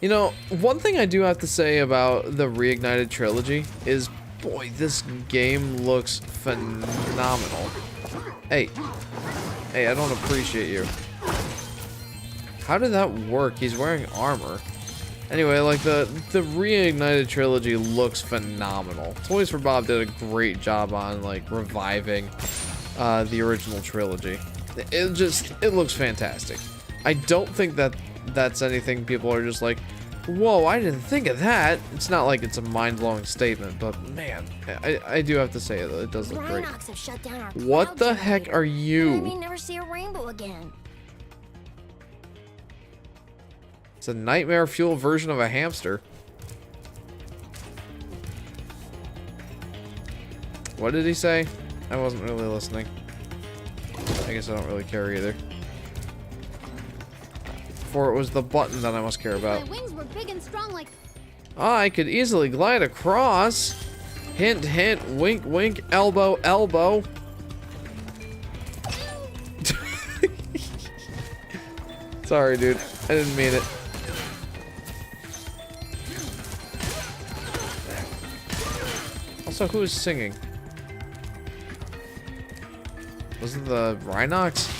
You know, one thing I do have to say about the Reignited trilogy is, boy, this game looks phenomenal. Hey, I don't appreciate you. How did that work? He's wearing armor. Anyway, like the Reignited trilogy looks phenomenal. Toys for Bob did a great job on like reviving the original trilogy. It looks fantastic. I don't think that's anything people are just like, whoa, I didn't think of that. It's not like it's a mind-blowing statement, but man, I do have to say that it does look great. Rhinox have shut down our What cloud the heck generator. are you? I may never see a rainbow again. It's a nightmare fuel version of a hamster. What did he say? I wasn't really listening. I guess I don't really care either. For it was the button that I must care about. My wings were big and strong like... I could easily glide across. Hint, hint, wink, wink, elbow, elbow. Sorry, dude. I didn't mean it. Also, who is singing? Was it the Rhinox?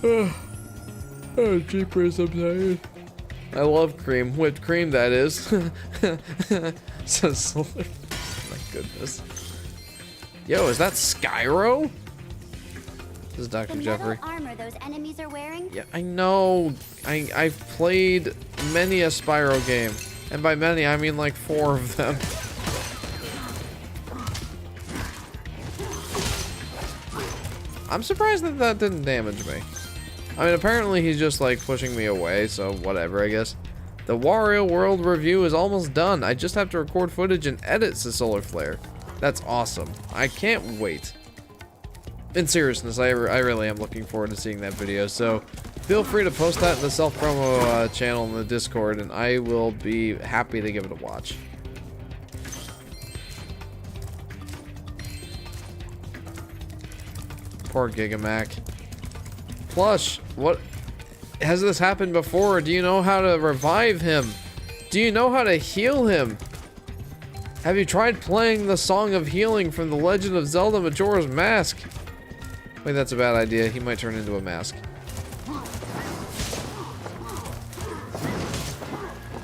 Oh, jeepers, I'm tired. I love cream. Whipped cream, that is. So slow. My goodness. Yo, is that Spyro? This is Dr. The Jeffrey. metal armor those enemies are wearing? Yeah, I know. I've played many a Spyro game. And by many, I mean like 4 of them. I'm surprised that that didn't damage me. I mean, apparently he's just like pushing me away, so whatever, I guess. The Wario World review is almost done. I just have to record footage and edit the Solar Flare. That's awesome. I can't wait. In seriousness, I really am looking forward to seeing that video, so feel free to post that in the self-promo channel in the Discord, and I will be happy to give it a watch. Poor Gigamac. Plush, what? Has this happened before? Do you know how to revive him? Do you know how to heal him? Have you tried playing the Song of Healing from The Legend of Zelda Majora's Mask? Wait, that's a bad idea. He might turn into a mask.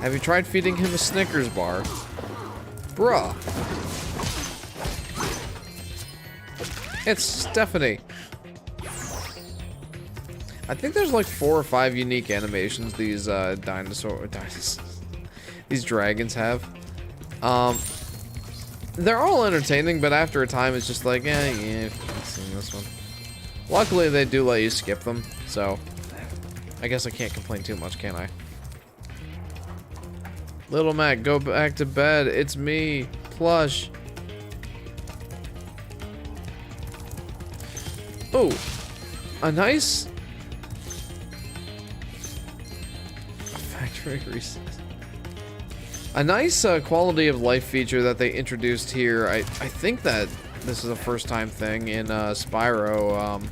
Have you tried feeding him a Snickers bar? Bruh. It's Stephanie. I think there's like 4 or 5 unique animations these these dragons have. They're all entertaining, but after a time it's just like, yeah, I've seen this one. Luckily they do let you skip them, so I guess I can't complain too much, can I? Little Mac, go back to bed. It's me, Plush. Oh, a nice factory reset. A nice quality of life feature that they introduced here. I think that this is a first time thing in Spyro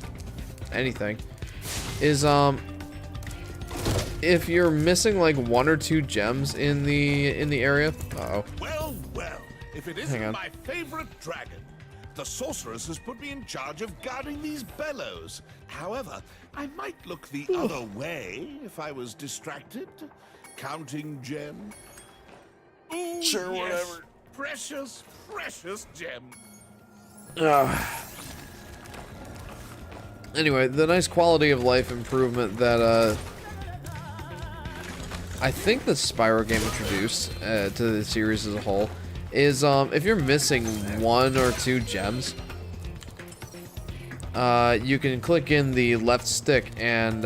anything is if you're missing like 1 or 2 gems in the area. Uh-oh. Well, if it isn't my favorite dragon. The sorceress has put me in charge of guarding these bellows. However, I might look the other way if I was distracted. Counting gems. Ooh, Sure, yes. whatever. Precious, precious gem. Anyway, the nice quality of life improvement that I think the Spyro game introduced to the series as a whole is if you're missing 1 or 2 gems, you can click in the left stick and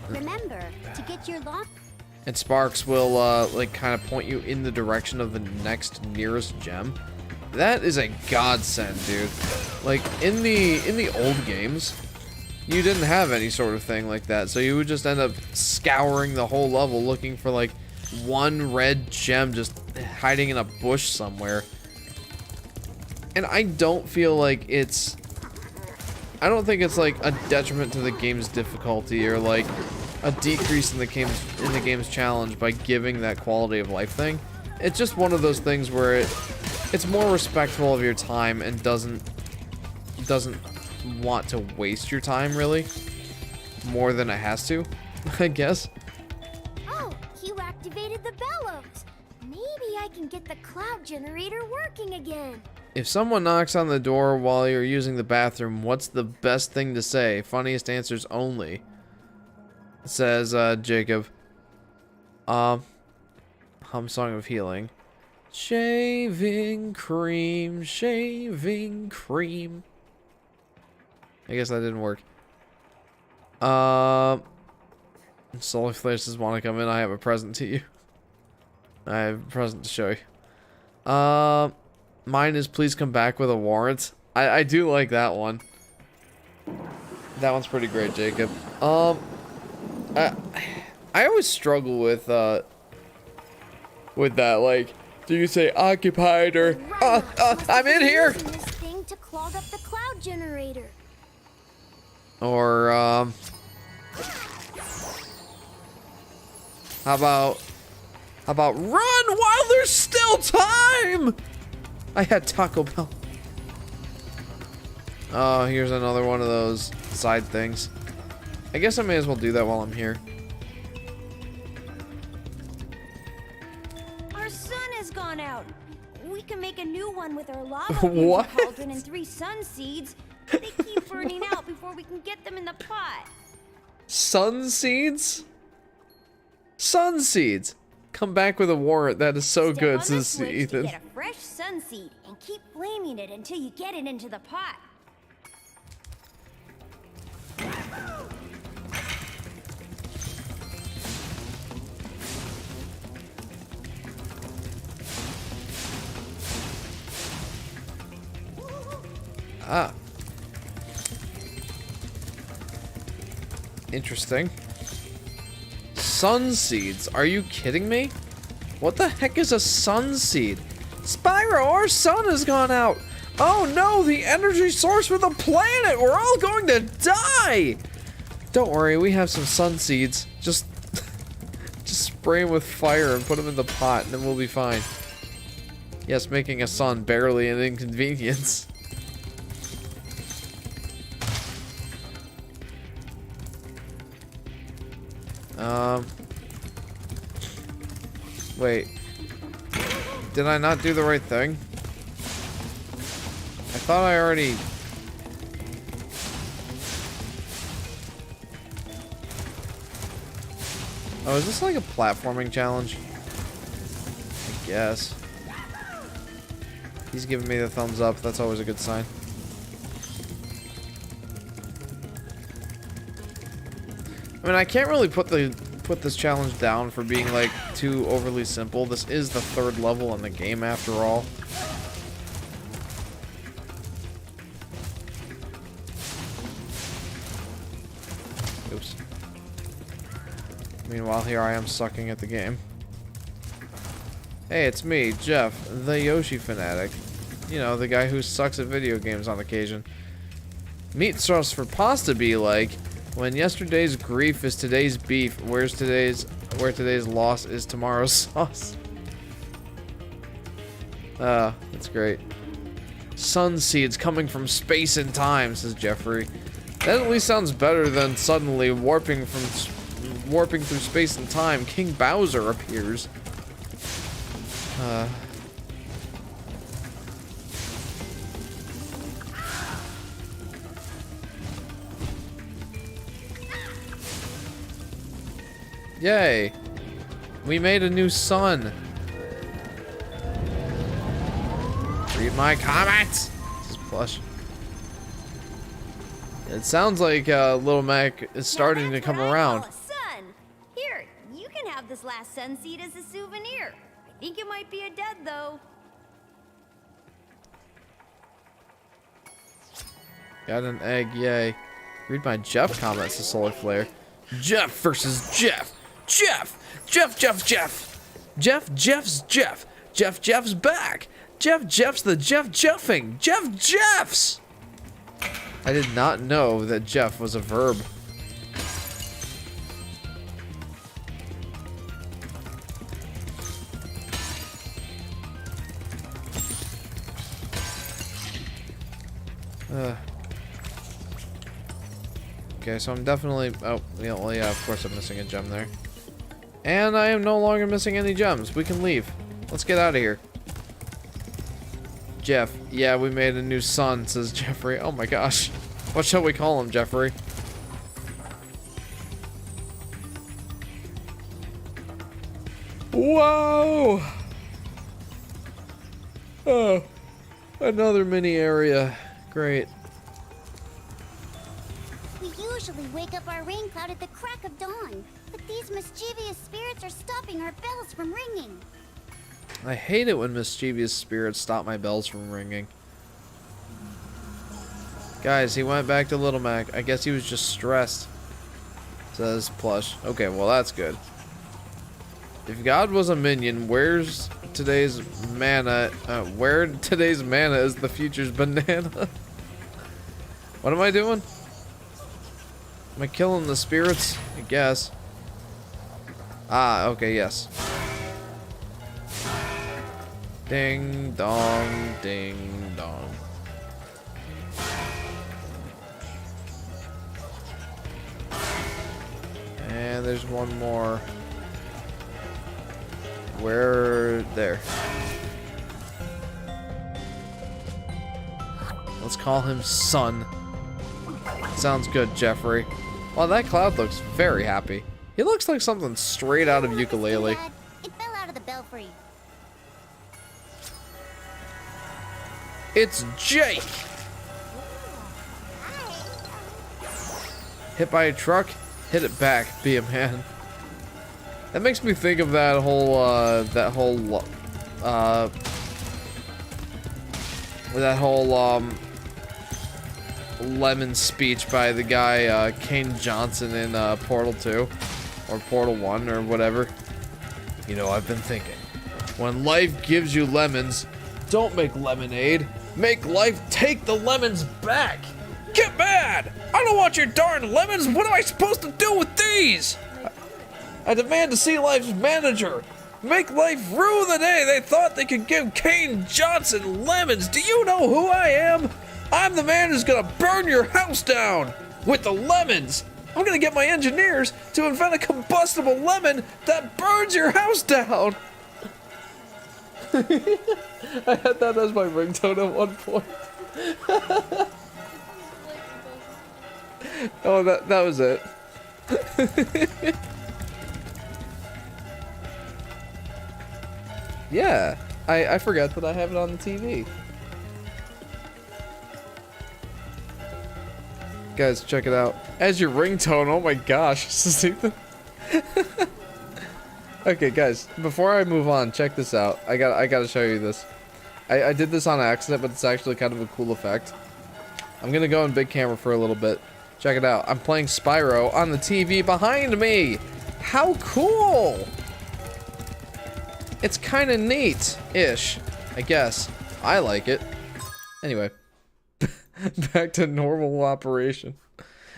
Remember to get your lock. and Sparks will like kind of point you in the direction of the next nearest gem. That is a godsend, dude. Like in the old games, you didn't have any sort of thing like that, so you would just end up scouring the whole level looking for like 1 red gem just hiding in a bush somewhere. And I don't feel like I don't think it's like a detriment to the game's difficulty or like a decrease in the game's challenge by giving that quality of life thing. It's just one of those things where it's more respectful of your time and doesn't want to waste your time really more than it has to, I guess. Oh, you activated the bellows. Maybe I can get the cloud generator working again. If someone knocks on the door while you're using the bathroom, what's the best thing to say? Funniest answers only. Says Jacob. Hum Song of Healing. Shaving cream, shaving cream. I guess that didn't work. Solar Flashes want to come in. I have a present to you. I have a present to show you. Mine is please come back with a warrant. I do like that one. That one's pretty great, Jacob. I always struggle with that. Like, do you say occupied or I'm in here? Using this thing to clog up the cloud generator. Or how about run while there's still time? I had Taco Bell. Oh, here's another one of those side things. I guess I may as well do that while I'm here. Our sun has gone out. We can make a new one with our lava What? fusion cauldron and 3 sun seeds. They keep burning out before we can get them in the pot. Sun seeds? Sun seeds. Come back with a warrant. That is so Step good, on the says switch to Ethan. get a fresh sun seed and keep flaming it until you get it into the pot. Ah. Interesting. Sun seeds. Are you kidding me? What the heck is a sun seed? Spyro, our sun has gone out. Oh no, the energy source for the planet. We're all going to die. Don't worry, we have some sun seeds. Just spray them with fire and put them in the pot and then we'll be fine. Yes, making a sun barely an inconvenience. Wait. Did I not do the right thing? I thought I already... Oh, is this like a platforming challenge? I guess. He's giving me the thumbs up. That's always a good sign. I mean, I can't really put put this challenge down for being like too overly simple. This is the 3rd level in the game after all. Oops. Meanwhile, here I am sucking at the game. Hey, it's me, Jeff, the Yoshi Fanatic. You know, the guy who sucks at video games on occasion. Meat sauce for pasta be like, when yesterday's grief is today's beef, where today's loss is tomorrow's sauce. That's great. Sun seeds coming from space and time, says Jeffrey. That at least sounds better than suddenly warping through space and time. King Bowser appears. Yay! We made a new sun. Read my comments. This is plush. It sounds like Little Mac is starting to come around. Son, here, you can have this last sun seed as a souvenir. I think it might be a dud though. Got an egg, yay. Read my Jeff comments to Solar Flare. Jeff versus Jeff. Jeff! Jeff! Jeff's back! Jeff's the Jeff Jeffing! Jeff Jeffs! I did not know that Jeff was a verb. Okay, so I'm definitely... Oh, well, yeah, of course I'm missing a gem there. And I am no longer missing any gems. We can leave. Let's get out of here. Jeff. Yeah, we made a new son, says Jeffrey. Oh my gosh. What shall we call him, Jeffrey? Whoa! Oh. Another mini area. Great. We usually wake up our rain cloud at the crack of dawn, but these mischievous spirits are stopping our bells from ringing. I hate it when mischievous spirits stop my bells from ringing. Guys, he went back to Little Mac. I guess he was just stressed. Says Plush. Okay, well that's good. If God was a minion, where's today's mana? Where today's mana is the future's banana? What am I doing? Am I killing the spirits? I guess. Ah, okay, yes. Ding dong, ding dong. And there's one more. Where? There. Let's call him Sun. Sounds good, Jeffrey. Well, that cloud looks very happy. He looks like something straight out of Ukulele. It fell out of the belfry. It's Jake! Hit by a truck, hit it back, be a man. That makes me think of that whole lemon speech by the guy, Kane Johnson in, Portal 2. Or Portal 1, or whatever. You know, I've been thinking. When life gives you lemons, don't make lemonade. Make life take the lemons back. Get mad! I don't want your darn lemons! What am I supposed to do with these? I demand to see life's manager. Make life rue the day they thought they could give Kane Johnson lemons. Do you know who I am? I'm the man who's gonna burn your house down with the lemons. I'm gonna get my engineers to invent a combustible lemon that burns your house down. I had that as my ringtone at one point. Oh, that was it. Yeah, I forgot that I have it on the TV. Guys, check it out. As your ringtone, oh my gosh, this is Ethan. Okay, guys, before I move on, check this out. I gotta show you this. I did this on accident, but it's actually kind of a cool effect. I'm gonna go in big camera for a little bit. Check it out. I'm playing Spyro on the TV behind me. How cool! It's kind of neat-ish, I guess. I like it. Anyway, back to normal operation.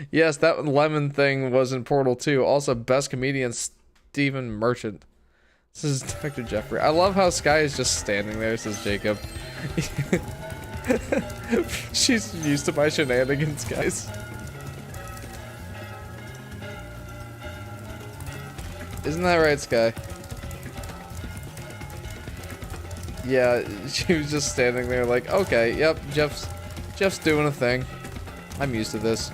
Yes, that lemon thing was in Portal 2. Also, best comedian Stephen Merchant. This is Dr. Jeffrey. I love how Sky is just standing there, says Jacob. She's used to my shenanigans, guys. Isn't that right, Sky? Yeah, she was just standing there like, okay, yep, Jeff's doing a thing. I'm used to this.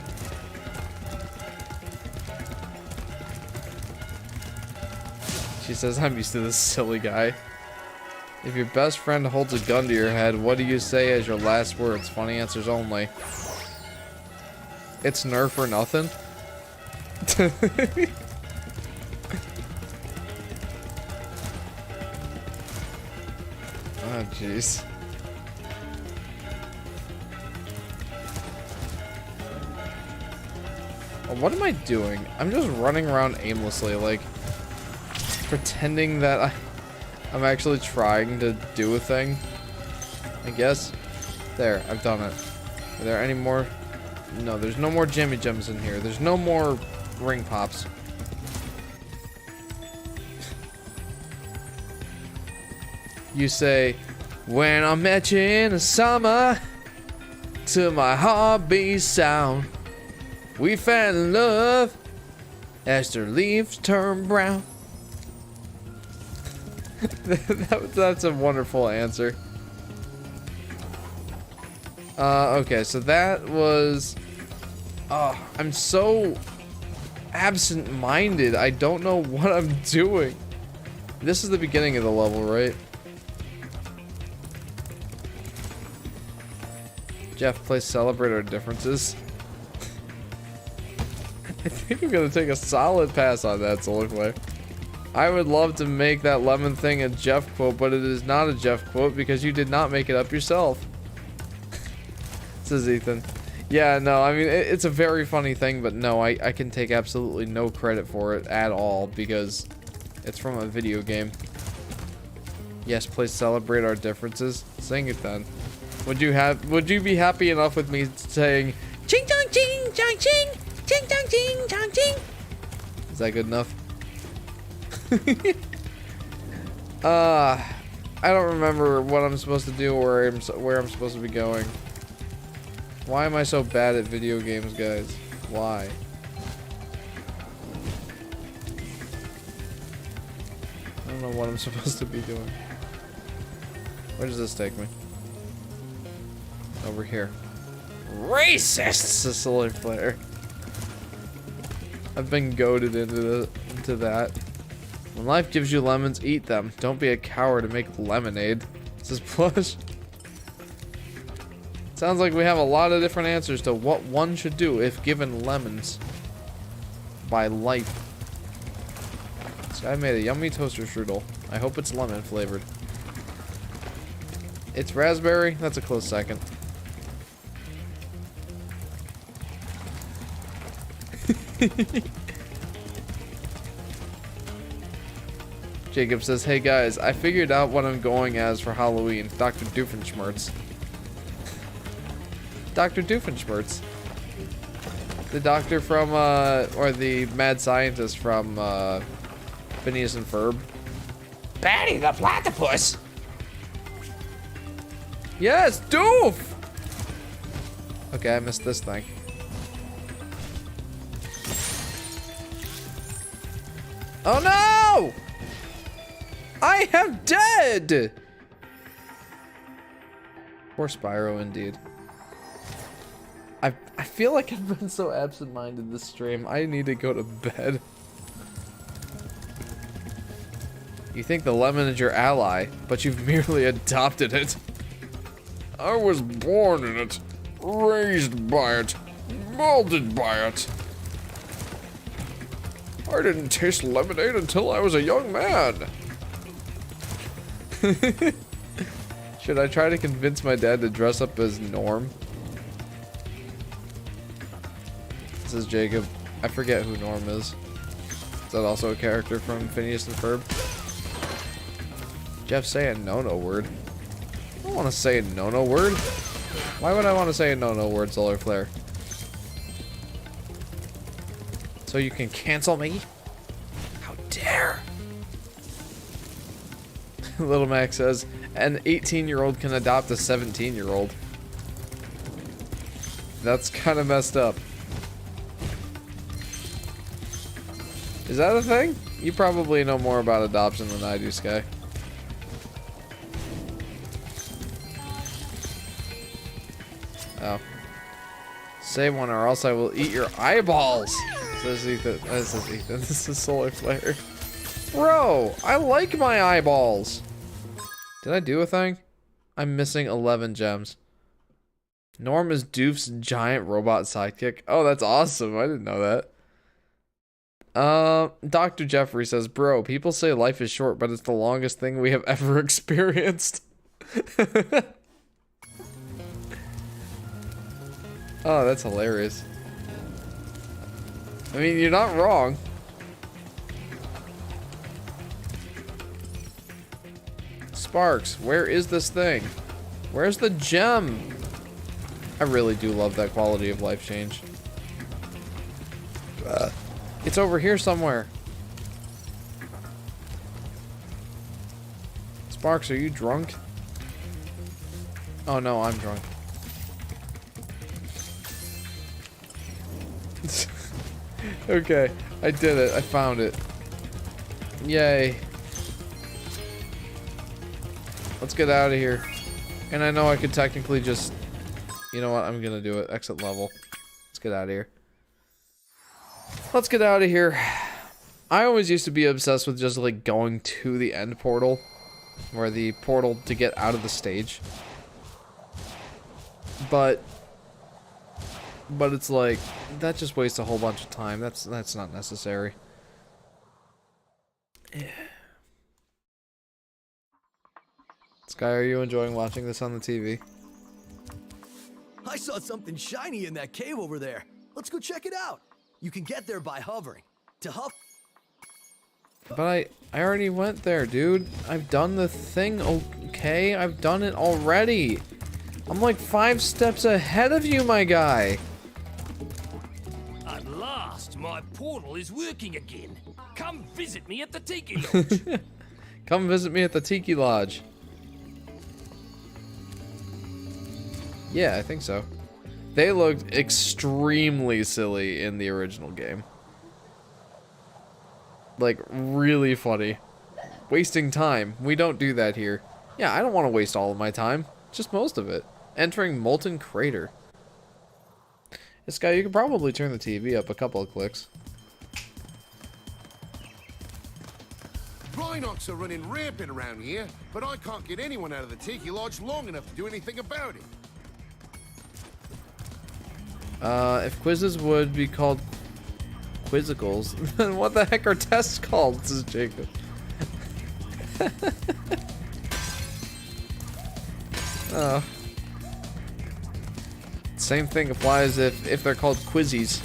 She says, I'm used to this silly guy. If your best friend holds a gun to your head, what do you say as your last words? Funny answers only. It's Nerf or nothing? Oh, jeez. What am I doing? I'm just running around aimlessly, like, pretending that I'm actually trying to do a thing. I guess. There, I've done it. Are there any more? No, there's no more Jimmy Gems in here. There's no more ring pops. You say, when I met you in the summer, to my heartbeat sound, we fell in love as the leaves turn brown. That's a wonderful answer. Okay, so that was... I'm so absent-minded. I don't know what I'm doing. This is the beginning of the level, right? Jeff, please celebrate our differences. I think I'm gonna take a solid pass on that, Solarflare. I would love to make that lemon thing a Jeff quote, but it is not a Jeff quote because you did not make it up yourself. Says Ethan. Yeah, no, I mean, it's a very funny thing, but no, I can take absolutely no credit for it at all because it's from a video game. Yes, please celebrate our differences. Sing it then. Would you be happy enough with me saying ching chong ching chong ching ching chong ching chong ching? Is that good enough? I don't remember what I'm supposed to do or where I'm supposed to be going. Why am I so bad at video games, guys? Why? I don't know what I'm supposed to be doing. Where does this take me? Over here. Racist, Sicily Flare. I've been goaded into that. When life gives you lemons, eat them. Don't be a coward and make lemonade. This is Plush. Sounds like we have a lot of different answers to what one should do if given lemons by life. This guy made a yummy toaster strudel. I hope it's lemon flavored. It's raspberry. That's a close second. Jacob says, hey guys, I figured out what I'm going as for Halloween. Dr. Doofenshmirtz. Dr. Doofenshmirtz. The doctor from, or the mad scientist from, Phineas and Ferb. Batty the platypus! Yes, Doof! Okay, I missed this thing. Oh no! I am dead! Poor Spyro, indeed. I feel like I've been so absent-minded this stream. I need to go to bed. You think the lemon is your ally, but you've merely adopted it. I was born in it, raised by it, molded by it. I didn't taste lemonade until I was a young man. Should I try to convince my dad to dress up as Norm? This is Jacob. I forget who Norm is. Is that also a character from Phineas and Ferb? Jeff, say a no-no word. I don't want to say a no-no word. Why would I want to say a no-no word, Solar Flare? So you can cancel me? How dare! Little Max says, an 18-year-old can adopt a 17-year-old. That's kind of messed up. Is that a thing? You probably know more about adoption than I do, Sky. Oh. Say one or else I will eat your eyeballs! Says Ethan. This is Ethan. This is Solar Flare. Bro, I like my eyeballs! Did I do a thing? I'm missing 11 gems. Norm is Doof's giant robot sidekick. Oh, that's awesome. I didn't know that. Dr. Jeffrey says, bro, people say life is short, but it's the longest thing we have ever experienced. Oh, that's hilarious. I mean, you're not wrong. Sparks, where is this thing? Where's the gem? I really do love that quality of life change. It's over here somewhere. Sparks, are you drunk? Oh no, I'm drunk. Okay, I did it. I found it. Yay. Let's get out of here. And I know I could technically just... You know what? I'm gonna do it. Exit level. Let's get out of here. Let's get out of here. I always used to be obsessed with just like going to the end portal. Or the portal to get out of the stage. But it's like, that just wastes a whole bunch of time. That's not necessary. Yeah. Sky, are you enjoying watching this on the TV? I saw something shiny in that cave over there. Let's go check it out. You can get there by hovering. To hover. But I already went there, dude. I've done the thing, okay? I've done it already. I'm like 5 steps ahead of you, my guy. At last, my portal is working again. Come visit me at the Tiki Lodge. Come visit me at the Tiki Lodge. Yeah, I think so. They looked extremely silly in the original game. Like, really funny. Wasting time. We don't do that here. Yeah, I don't want to waste all of my time. Just most of it. Entering Molten Crater. This guy, you could probably turn the TV up a couple of clicks. Rhinox are running rampant around here, but I can't get anyone out of the Tiki Lodge long enough to do anything about it. If quizzes would be called quizzicals, then what the heck are tests called? This is Jacob. Oh. Same thing applies if they're called quizzies.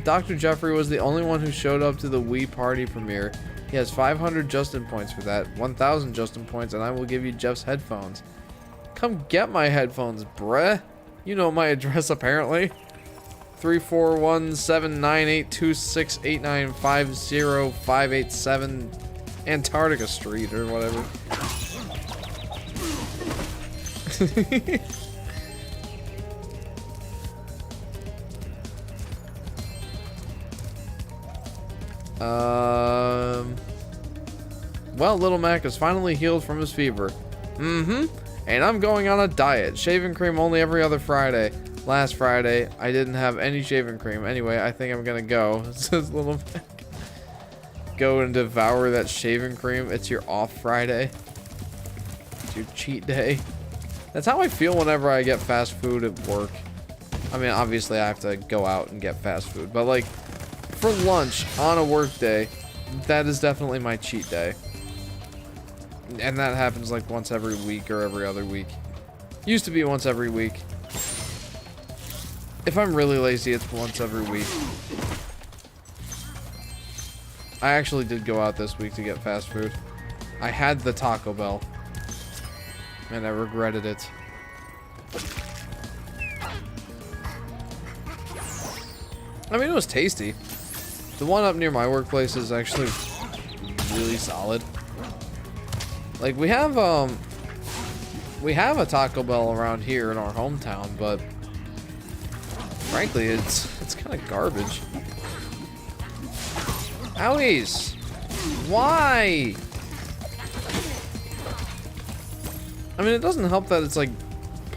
Dr. Jeffrey was the only one who showed up to the Wii party premiere. He has 500 Justin points for that, 1,000 Justin points, and I will give you Jeff's headphones. Come get my headphones, bruh. You know my address, apparently. 341-798-2689-50587 Antarctica Street, or whatever. Well, Little Mac is finally healed from his fever. And I'm going on a diet. Shaving cream only every other Friday. Last Friday, I didn't have any shaving cream. Anyway, I think I'm gonna go. Says Little Mac. Go and devour that shaving cream. It's your off Friday. It's your cheat day. That's how I feel whenever I get fast food at work. I mean, obviously I have to go out and get fast food, but like for lunch on a work day, that is definitely my cheat day. And that happens like once every week or every other week. Used to be once every week. If I'm really lazy, it's once every week. I actually did go out this week to get fast food. I had the Taco Bell. And I regretted it. I mean, it was tasty. The one up near my workplace is actually really solid. Like, we have a Taco Bell around here in our hometown, but frankly, it's kind of garbage. Owies! Why? I mean, it doesn't help that it's like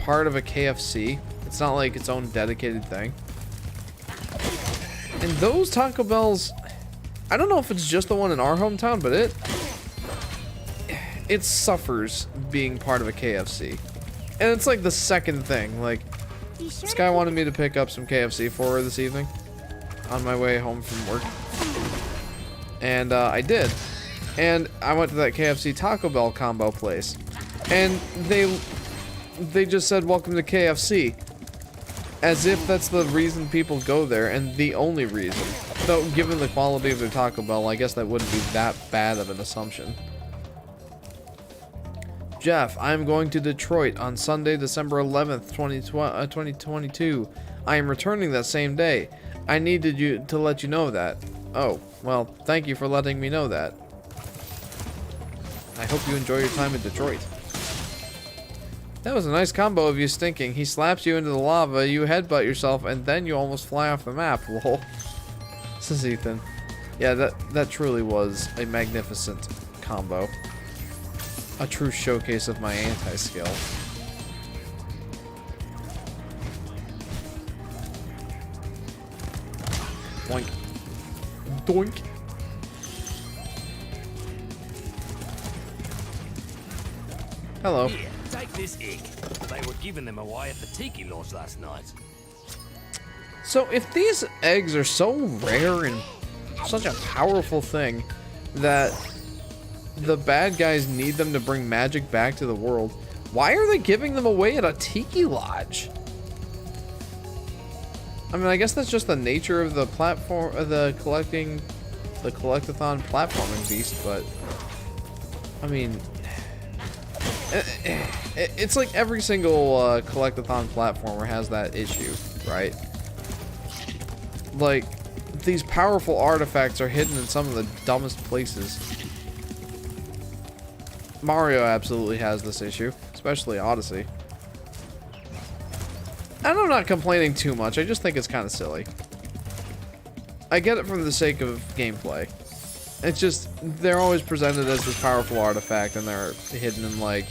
part of a KFC. It's not like its own dedicated thing. And those Taco Bells, I don't know if it's just the one in our hometown, but it suffers being part of a KFC. And it's like the second thing. Like, this guy wanted me to pick up some KFC for her this evening on my way home from work. And I did. And I went to that KFC Taco Bell combo place. And they just said, "Welcome to KFC." As if that's the reason people go there, and the only reason. Though, given the quality of their Taco Bell, I guess that wouldn't be that bad of an assumption. Jeff, I'm going to Detroit on Sunday, December 11th, 2022. I am returning that same day. I needed you to let you know that. Oh, well, thank you for letting me know that. I hope you enjoy your time in Detroit. That was a nice combo of you stinking. He slaps you into the lava, you headbutt yourself, and then you almost fly off the map. Lol. This is Ethan. Yeah, that truly was a magnificent combo. A true showcase of my anti-skill. Boink. Doink. Hello. Here, take this egg. They were giving them away at the Tiki Lodge last night. So if these eggs are so rare and such a powerful thing that the bad guys need them to bring magic back to the world, why are they giving them away at a Tiki Lodge? I mean, I guess that's just the nature of the platform, the collectathon platforming beast, but I mean, it's like every single collectathon platformer has that issue, right? Like, these powerful artifacts are hidden in some of the dumbest places. Mario absolutely has this issue, especially Odyssey. And I'm not complaining too much, I just think it's kind of silly. I get it from the sake of gameplay. It's just, they're always presented as this powerful artifact and they're hidden in, like,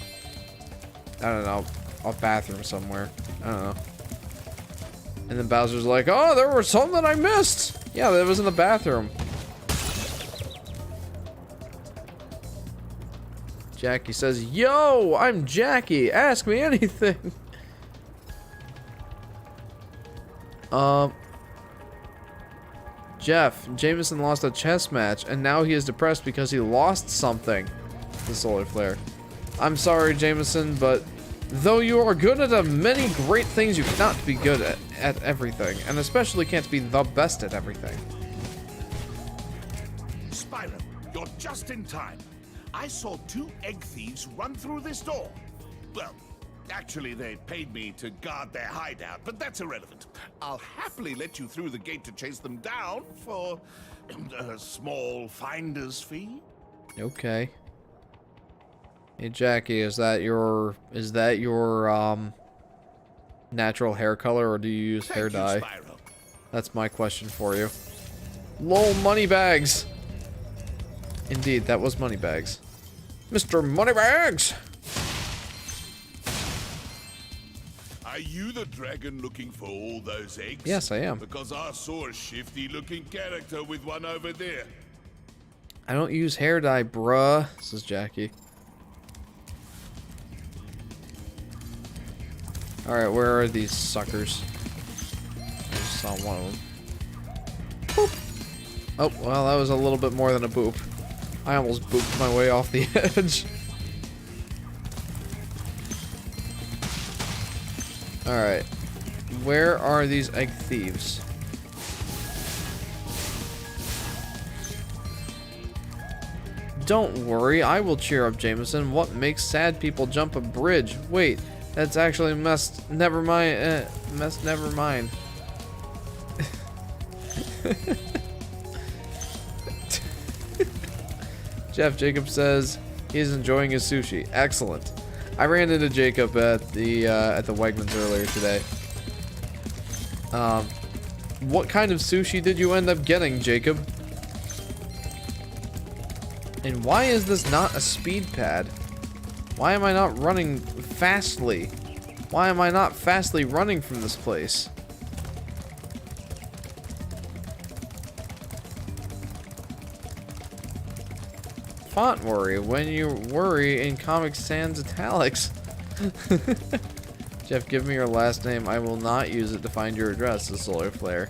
I don't know, a bathroom somewhere. I don't know. And then Bowser's like, "Oh, there was some that I missed!" Yeah, that was in the bathroom. Jackie says, "Yo, I'm Jackie. Ask me anything." Jeff, Jameson lost a chess match, and now he is depressed because he lost something. The solar flare. I'm sorry, Jameson, but though you are good at many great things, you cannot be good at everything, and especially can't be the best at everything. Spyro, you're just in time. I saw 2 egg thieves run through this door. Well, actually, they paid me to guard their hideout, but that's irrelevant. I'll happily let you through the gate to chase them down for a small finder's fee. Okay. Hey Jackie, is that your natural hair color, or do you use hair dye? Spyro. That's my question for you. Lol, money bags. Indeed, that was money bags. Mr. Moneybags! Are you the dragon looking for all those eggs? Yes, I am. Because I saw a shifty-looking character with one over there. I don't use hair dye, bruh, says Jackie. Alright, where are these suckers? saw one of them. Boop. Oh, well, that was a little bit more than a boop. I almost booped my way off the edge. Alright. Where are these egg thieves? Don't worry, I will cheer up Jameson. What makes sad people jump a bridge? Wait, that's actually messed. Never mind. Never mind. Jeff Jacob says he's enjoying his sushi. Excellent. I ran into Jacob at the Wegmans earlier today. What kind of sushi did you end up getting, Jacob? And why is this not a speed pad? Why am I not running fastly? Why am I not fastly running from this place? Font worry. When you worry in Comic Sans italics. Jeff, give me your last name. I will not use it to find your address, the Solar Flare.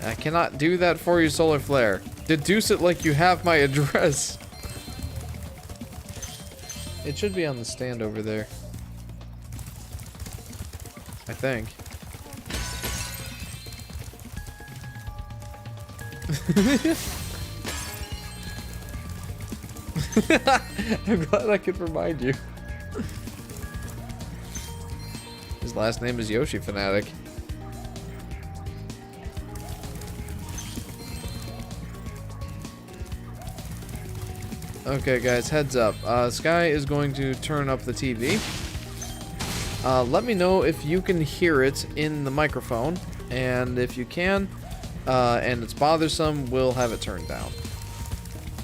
I cannot do that for you, Solar Flare. Deduce it like you have my address. It should be on the stand over there. I think. I'm glad I could remind you. His last name is Yoshi Fanatic. Okay, guys, heads up. Sky is going to turn up the TV. Let me know if you can hear it in the microphone, and if you can, and it's bothersome, we'll have it turned down.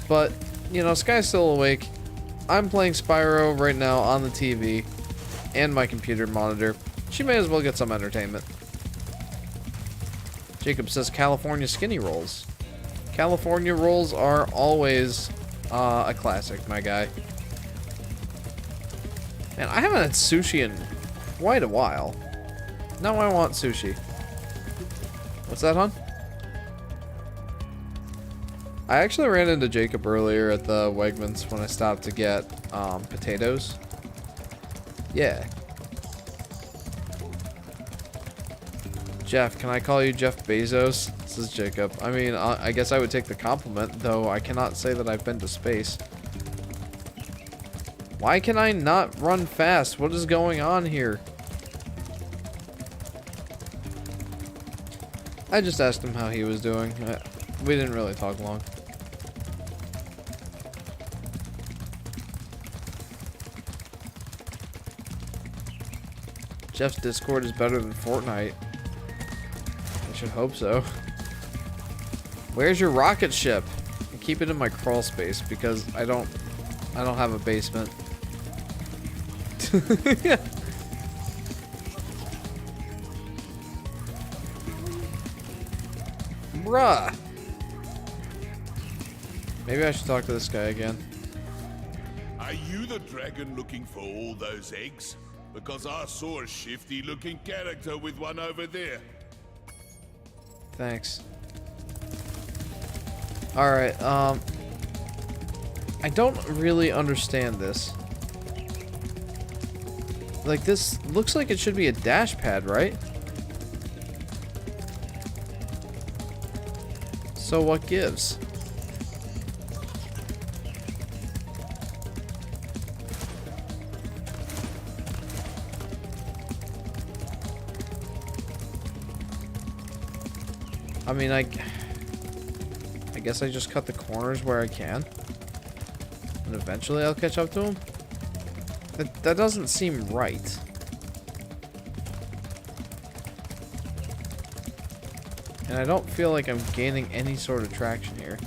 But, you know, Sky's still awake. I'm playing Spyro right now on the TV and my computer monitor. She may as well get some entertainment. Jacob says California skinny rolls. California rolls are always a classic, my guy. Man, I haven't had sushi in quite a while. Now I want sushi. What's that, hon? I actually ran into Jacob earlier at the Wegmans when I stopped to get potatoes. Yeah. Jeff, can I call you Jeff Bezos? This is Jacob. I mean, I guess I would take the compliment, though I cannot say that I've been to space. Why can I not run fast? What is going on here? I just asked him how he was doing. We didn't really talk long. Jeff's Discord is better than Fortnite. I should hope so. Where's your rocket ship? Keep it in my crawl space because I don't have a basement. Bruh. Maybe I should talk to this guy again. Are you the dragon looking for all those eggs? Because I saw a shifty looking character with one over there. Thanks. Alright, I don't really understand this. Like, this looks like it should be a dash pad, right? So what gives? I mean, I guess I just cut the corners where I can. And eventually I'll catch up to him. That doesn't seem right. And I don't feel like I'm gaining any sort of traction here.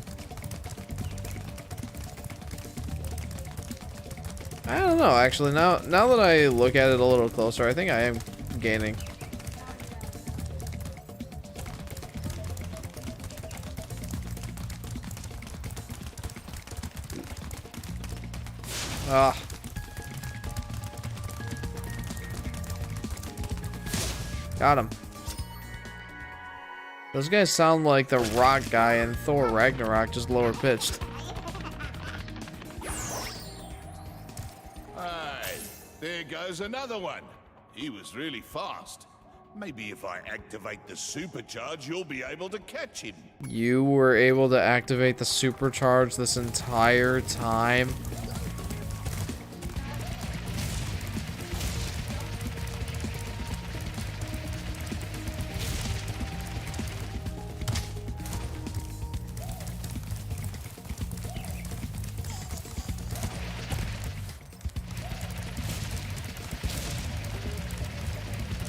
I don't know, actually. Now that I look at it a little closer, I think I am gaining. Ah. Got him. Those guys sound like the rock guy in Thor Ragnarok, just lower pitched. Hey, there goes another one. He was really fast. Maybe if I activate the supercharge, you'll be able to catch him. You were able to activate the supercharge this entire time?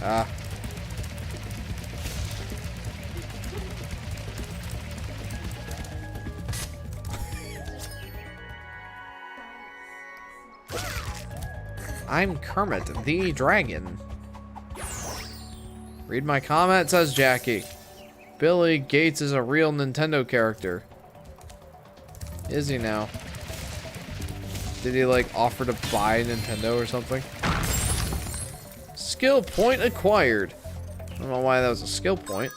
Ah. I'm Kermit the Dragon. Read my comment, says Jackie. Billy Gates is a real Nintendo character. Is he now? Did he like offer to buy Nintendo or something? Skill point acquired. I don't know why that was a skill point.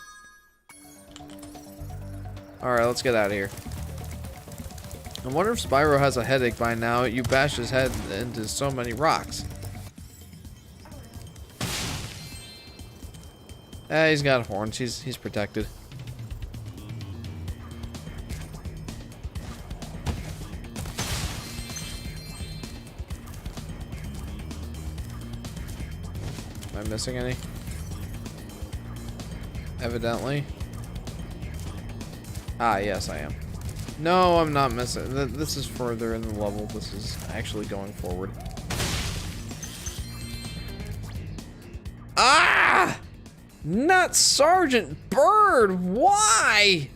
Alright, let's get out of here. I wonder if Spyro has a headache by now. You bashed his head into so many rocks. He's got horns. He's protected. Am I missing any? Evidently. Ah, yes, I am. No, I'm not missing. This is further in the level. This is actually going forward. Ah! Not Sergeant Bird! Why?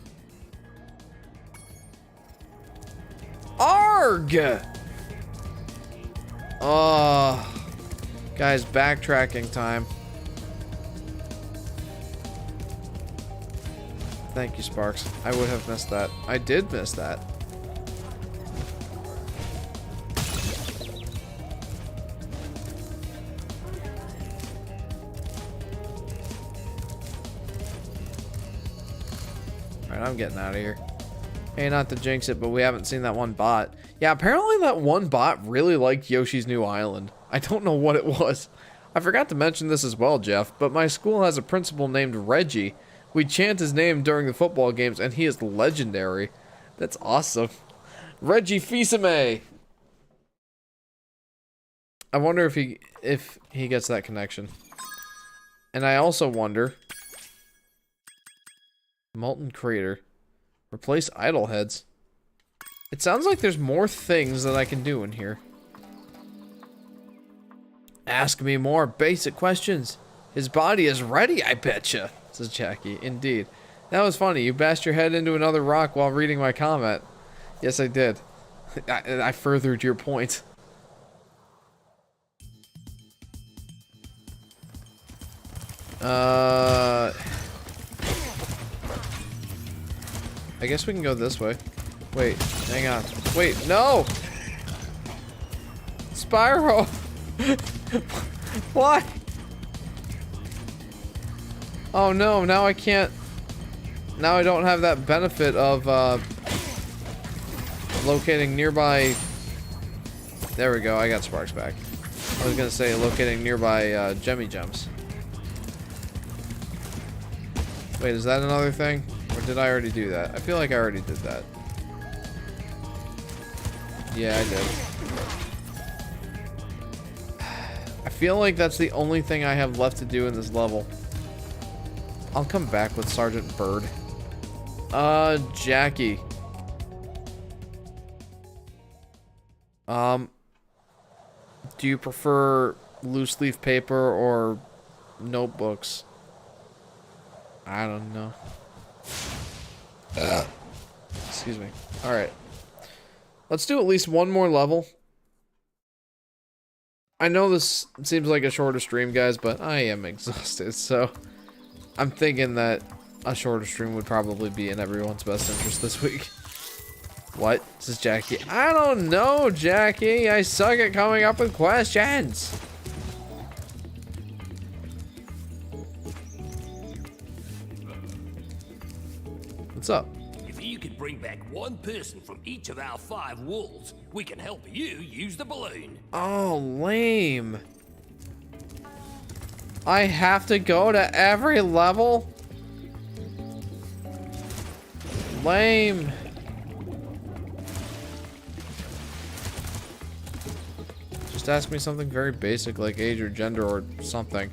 Arg! Guys, backtracking time. Thank you, Sparks. I would have missed that. I did miss that. Alright, I'm getting out of here. Hey, not to jinx it, but we haven't seen that one bot. Yeah, apparently that one bot really liked Yoshi's New Island. I don't know what it was. I forgot to mention this as well, Jeff, but my school has a principal named Reggie. We chant his name during the football games, and he is legendary. That's awesome. Reggie Fils-Aimé. I wonder if he gets that connection. And I also wonder... Molten Crater. Replace idle heads. It sounds like there's more things that I can do in here. Ask me more basic questions. His body is ready, I betcha, says Jackie. Indeed. That was funny. You bashed your head into another rock while reading my comment. Yes, I did. I furthered your point. I guess we can go this way. Wait, hang on. Wait, no! Spyro! Why? Oh no, now I can't... Now I don't have that benefit of, locating nearby... There we go, I got Sparks back. I was gonna say locating nearby, Gemmy Gems. Wait, is that another thing? Or did I already do that? I feel like I already did that. Yeah, I did. I feel like that's the only thing I have left to do in this level. I'll come back with Sergeant Bird. Jackie. Do you prefer loose leaf paper or notebooks? I don't know. Excuse me. Alright. Let's do at least one more level. I know this seems like a shorter stream, guys, but I am exhausted, so I'm thinking that a shorter stream would probably be in everyone's best interest this week. What? Says Jackie. I don't know, Jackie. I suck at coming up with questions. What's up? If you could bring back one person from each of our 5 worlds, we can help you use the balloon. Oh, lame. I have to go to every level? Lame. Just ask me something very basic like age or gender or something.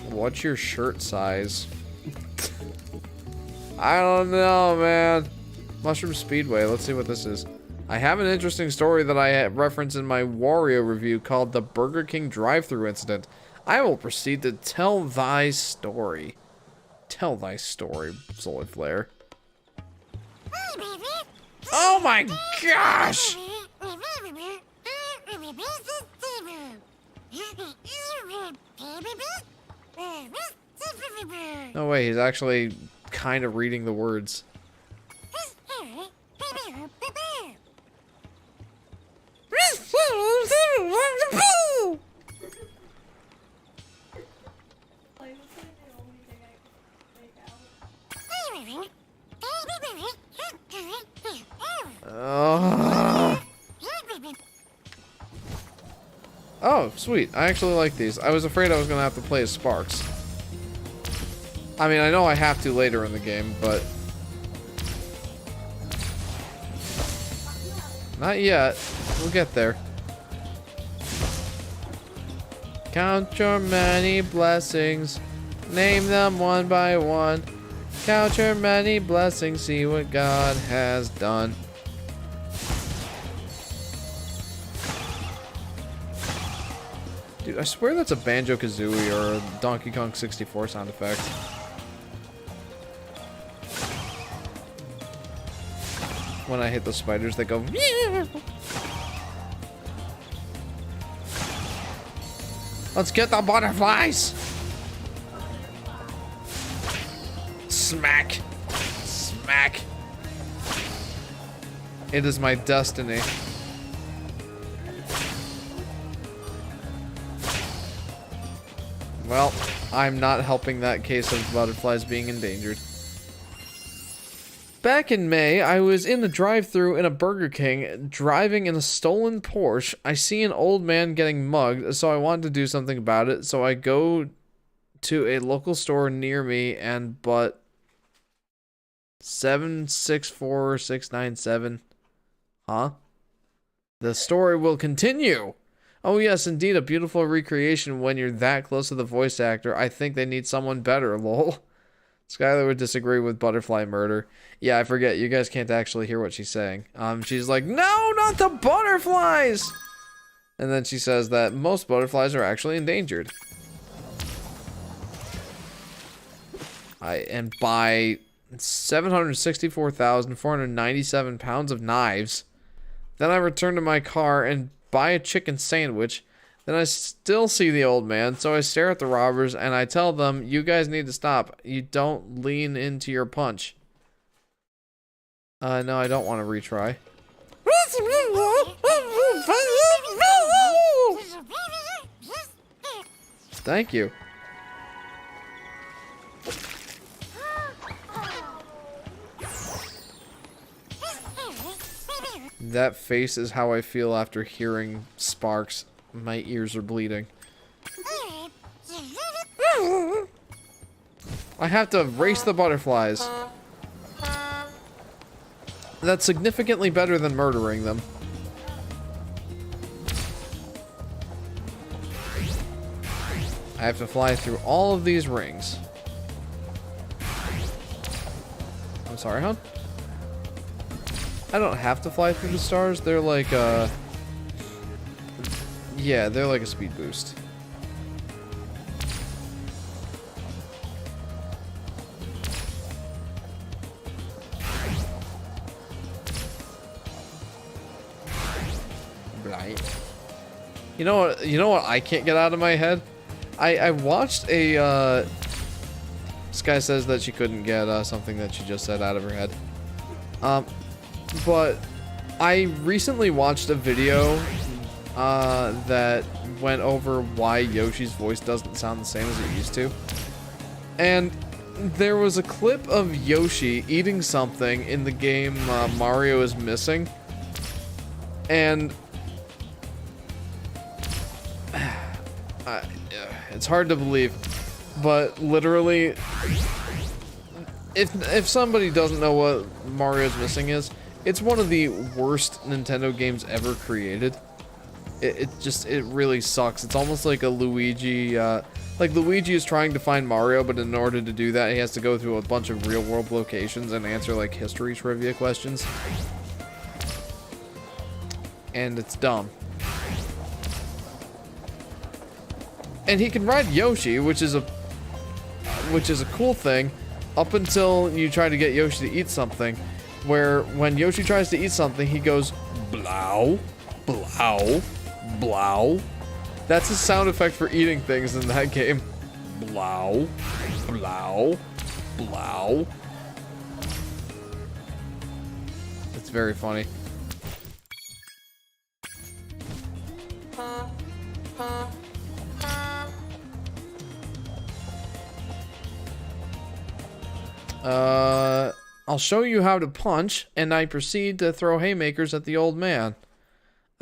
What's your shirt size? I don't know, man. Mushroom Speedway. Let's see what this is. I have an interesting story that I referenced in my Wario review called the Burger King drive-thru incident. I will proceed to tell thy story. Tell thy story, Solar Flare. Oh my gosh! No way, he's actually kind of reading the words. Oh, sweet. I actually like these. I was afraid I was going to have to play as Sparks. I mean, I know I have to later in the game, but... not yet. We'll get there. Count your many blessings. Name them one by one. Count your many blessings. See what God has done. Dude, I swear that's a Banjo-Kazooie or a Donkey Kong 64 sound effect. When I hit the spiders, they go... Let's get the butterflies! Smack! Smack! It is my destiny. Well, I'm not helping that case of butterflies being endangered. Back in May, I was in the drive-thru in a Burger King, driving in a stolen Porsche. I see an old man getting mugged, so I wanted to do something about it. So I go to a local store near me and but 764697. Huh? The story will continue. Oh yes, indeed, a beautiful recreation when you're that close to the voice actor. I think they need someone better, lol. Skylar would disagree with butterfly murder. Yeah, I forget. You guys can't actually hear what she's saying. She's like, no, not the butterflies! And then she says that most butterflies are actually endangered. And buy 764,497 pounds of knives. Then I return to my car and buy a chicken sandwich. Then I still see the old man, so I stare at the robbers and I tell them, you guys need to stop. You don't lean into your punch. No, I don't want to retry. Thank you. That face is how I feel after hearing Sparks. My ears are bleeding. I have to race the butterflies. That's significantly better than murdering them. I have to fly through all of these rings. I'm sorry, hon? I don't have to fly through the stars. They're like, yeah, they're like a speed boost. Right. You know what I can't get out of my head? I watched a this guy says that she couldn't get something that she just said out of her head. But I recently watched a video that went over why Yoshi's voice doesn't sound the same as it used to. And there was a clip of Yoshi eating something in the game Mario is Missing. And it's hard to believe, but literally, if somebody doesn't know what Mario's Missing is, it's one of the worst Nintendo games ever created. It really sucks. It's almost like a Luigi, like Luigi is trying to find Mario, but in order to do that, he has to go through a bunch of real-world locations and answer like history trivia questions. And it's dumb. And he can ride Yoshi, which is a cool thing, up until you try to get Yoshi to eat something, where when Yoshi tries to eat something, he goes blow, blow, blow. That's a sound effect for eating things in that game. Blow, blow, blow. It's very funny. I'll show you how to punch, and I proceed to throw haymakers at the old man.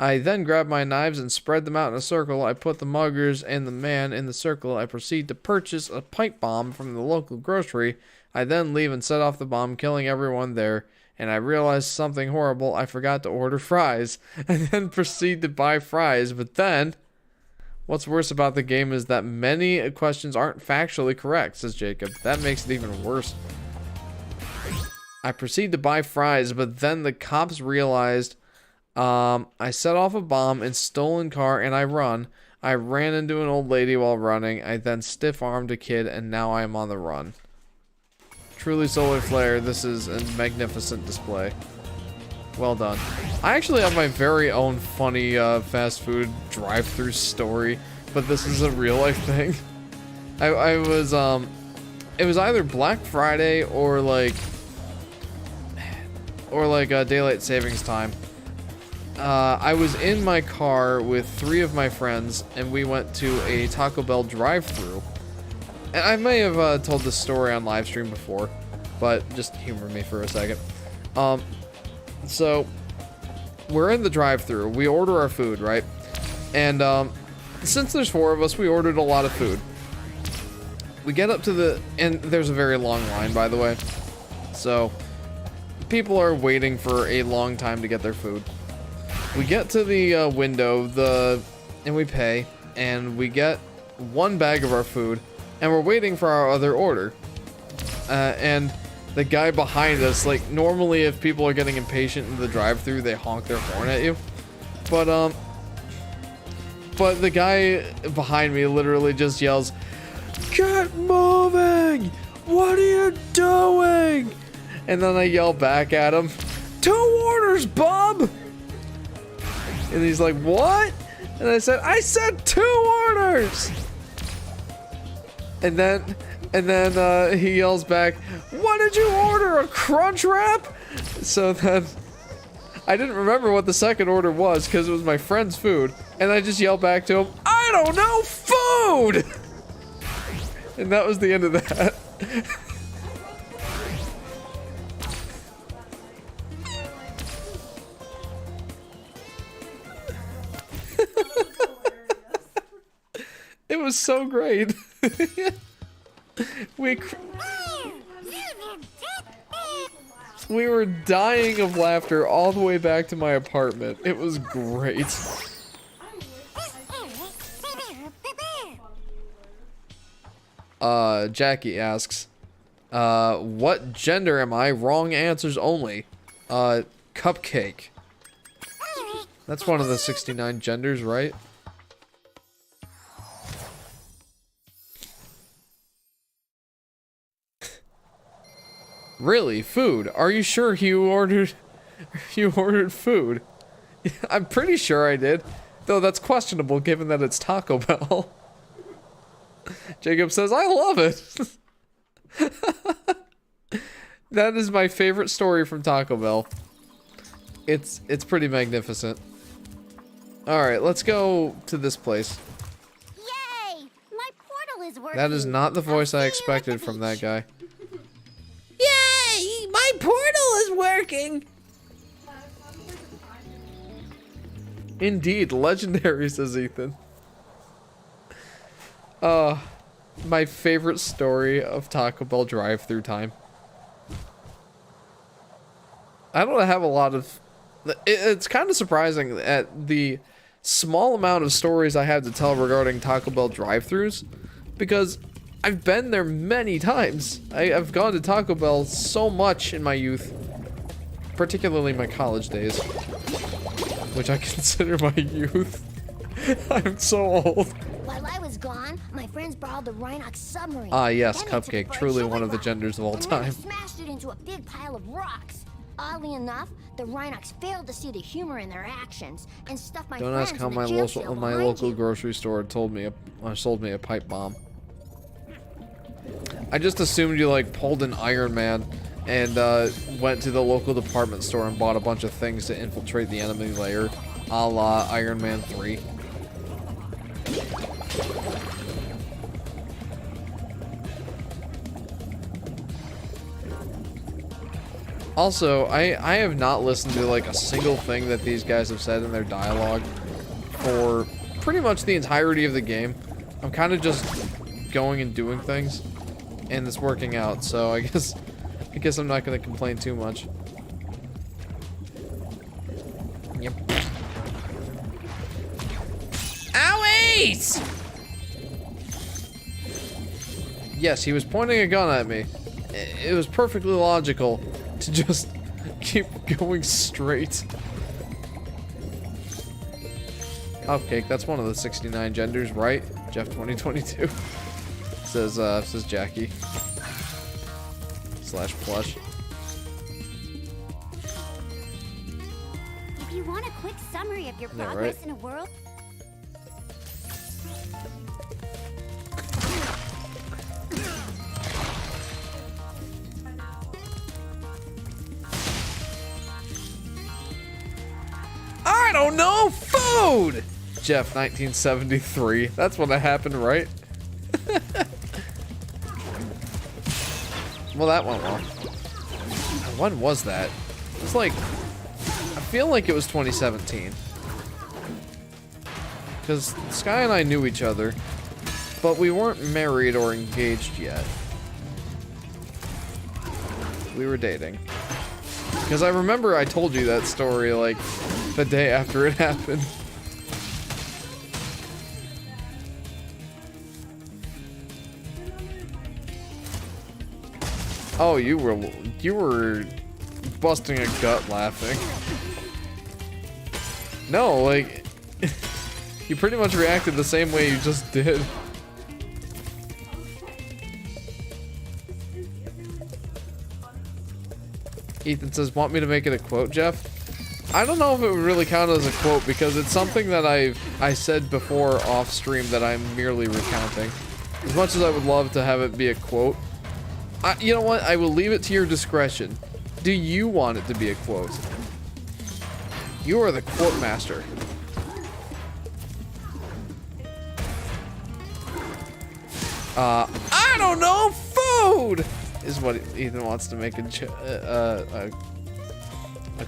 I then grab my knives and spread them out in a circle. I put the muggers and the man in the circle. I proceed to purchase a pipe bomb from the local grocery. I then leave and set off the bomb, killing everyone there. And I realize something horrible. I forgot to order fries. I then proceed to buy fries, but then what's worse about the game is that many questions aren't factually correct, says Jacob. That makes it even worse. I proceed to buy fries, but then the cops realized I set off a bomb in stolen car and I run. I ran into an old lady while running. I then stiff-armed a kid and now I am on the run. Truly solar flare, this is a magnificent display. Well done. I actually have my very own funny fast food drive-through story, but this is a real-life thing. I was, it was either Black Friday or like daylight savings time. I was in my car with 3 of my friends, and we went to a Taco Bell drive-thru. And I may have told this story on Livestream before, but just humor me for a second. So we're in the drive-thru. We order our food, right? And since there's 4 of us, we ordered a lot of food. We get up to the, and there's a very long line, by the way. So people are waiting for a long time to get their food. We get to the window, and we pay, and we get 1 bag of our food, and we're waiting for our other order. And the guy behind us, like, normally if people are getting impatient in the drive-thru, they honk their horn at you. But the guy behind me literally just yells, "Get moving! What are you doing?" And then I yell back at him, "2 orders, bub!" And he's like, "What?" And I said 2 orders! And then he yells back, "What did you order, a crunch wrap?" So then I didn't remember what the second order was because it was my friend's food. And I just yelled back to him, "I don't know, food!" And that was the end of that. It was so great. We were dying of laughter all the way back to my apartment. It was great. Jackie asks, what gender am I? Wrong answers only. Cupcake. That's one of the 69 genders, right? Really? Food? Are you sure you ordered food? I'm pretty sure I did. Though that's questionable given that it's Taco Bell. Jacob says, "I love it." That is my favorite story from Taco Bell. It's pretty magnificent. Alright, let's go to this place. Yay! My portal is working. That is not the voice I expected from that guy. Yay! My portal is working! Indeed, legendary, says Ethan. My favorite story of Taco Bell drive-through time. I don't have a lot of... It's kind of surprising at the small amount of stories I have to tell regarding Taco Bell drive-thrus, because I've been there many times. I've gone to Taco Bell so much in my youth, particularly my college days, which I consider my youth. I'm so old. While I was gone, my friends borrowed the Rhinox submarine. Ah, yes, Then they took it Cupcake, for a truly joyride, one of the genders of all and then they time. smashed it into a big pile of rocks. Oddly enough, the Rhinox failed to see the humor in their actions and stuffed my Don't friends ask how in the my jail cell local behind grocery store sold me a pipe bomb. I just assumed you like pulled an Iron Man and went to the local department store and bought a bunch of things to infiltrate the enemy layer, a la Iron Man 3. Also, I have not listened to like a single thing that these guys have said in their dialogue for pretty much the entirety of the game. I'm kind of just going and doing things, and it's working out, so I guess I'm not going to complain too much. Yep. Owies! Yes, he was pointing a gun at me. It was perfectly logical to just keep going straight. Cupcake, that's one of the 69 genders, right? Jeff 2022 says Jackie / plush. If you want a quick summary of your Yeah, progress right? in a world, I don't know, food! Jeff 1973. That's when that happened, right? Well, that went well. When was that? It's like, I feel like it was 2017. Because Sky and I knew each other, but we weren't married or engaged yet. We were dating. Because I remember I told you that story, like, the day after it happened. Oh, you were busting a gut laughing. No, like, you pretty much reacted the same way you just did. Ethan says, want me to make it a quote, Jeff? I don't know if it would really count as a quote because it's something that I said before off stream that I'm merely recounting. As much as I would love to have it be a quote, you know what? I will leave it to your discretion. Do you want it to be a quote? You are the quote master. I don't know, food is what Ethan wants to make a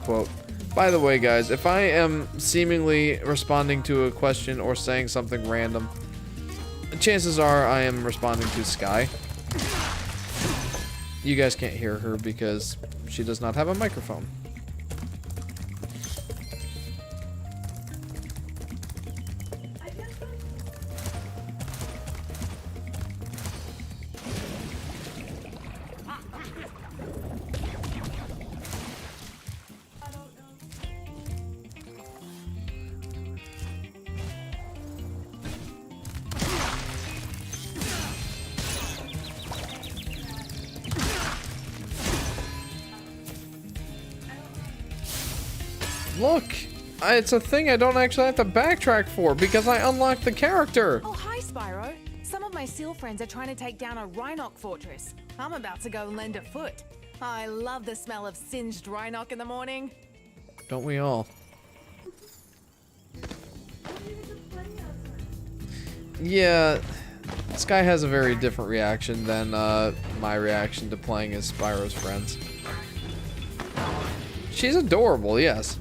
quote. By the way, guys, if I am seemingly responding to a question or saying something random, chances are I am responding to Sky. You guys can't hear her because she does not have a microphone. Look, it's a thing I don't actually have to backtrack for because I unlocked the character. Oh, hi, Spyro. Some of my seal friends are trying to take down a Rhinoc fortress. I'm about to go lend a foot. I love the smell of singed Rhinoc in the morning. Don't we all? Yeah, This guy has a very different reaction than my reaction to playing as Spyro's friends. She's adorable, yes.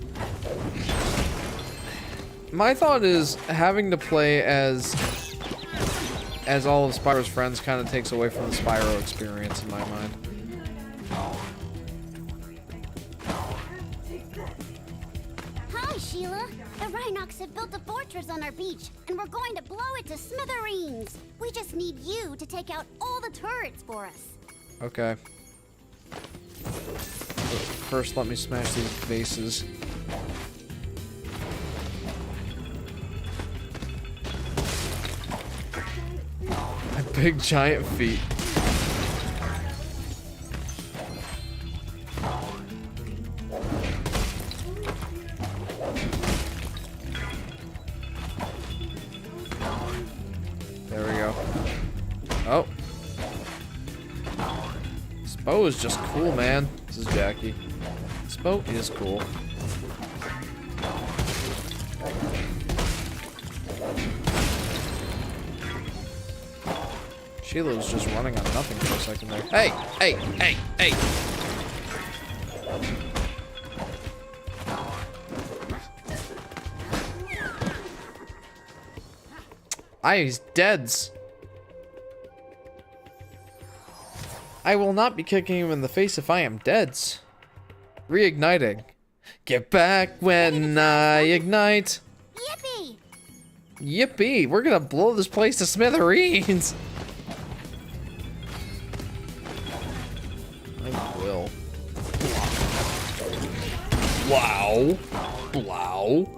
My thought is having to play as all of Spyro's friends kind of takes away from the Spyro experience in my mind. Hi, Sheila. The Rhinox have built a fortress on our beach, and we're going to blow it to smithereens. We just need you to take out all the turrets for us. Okay. First, let me smash these vases. My big giant feet. There we go. Oh. Spo is just cool, man. This is Jackie. Spo is cool. Sheila was just running on nothing for a second there. Hey! Hey! Hey! Hey! He's deads. I will not be kicking him in the face if I am deads. Reigniting. Get back when I ignite. Yippee! Yippee! We're gonna blow this place to smithereens. I will. Wow. Blow.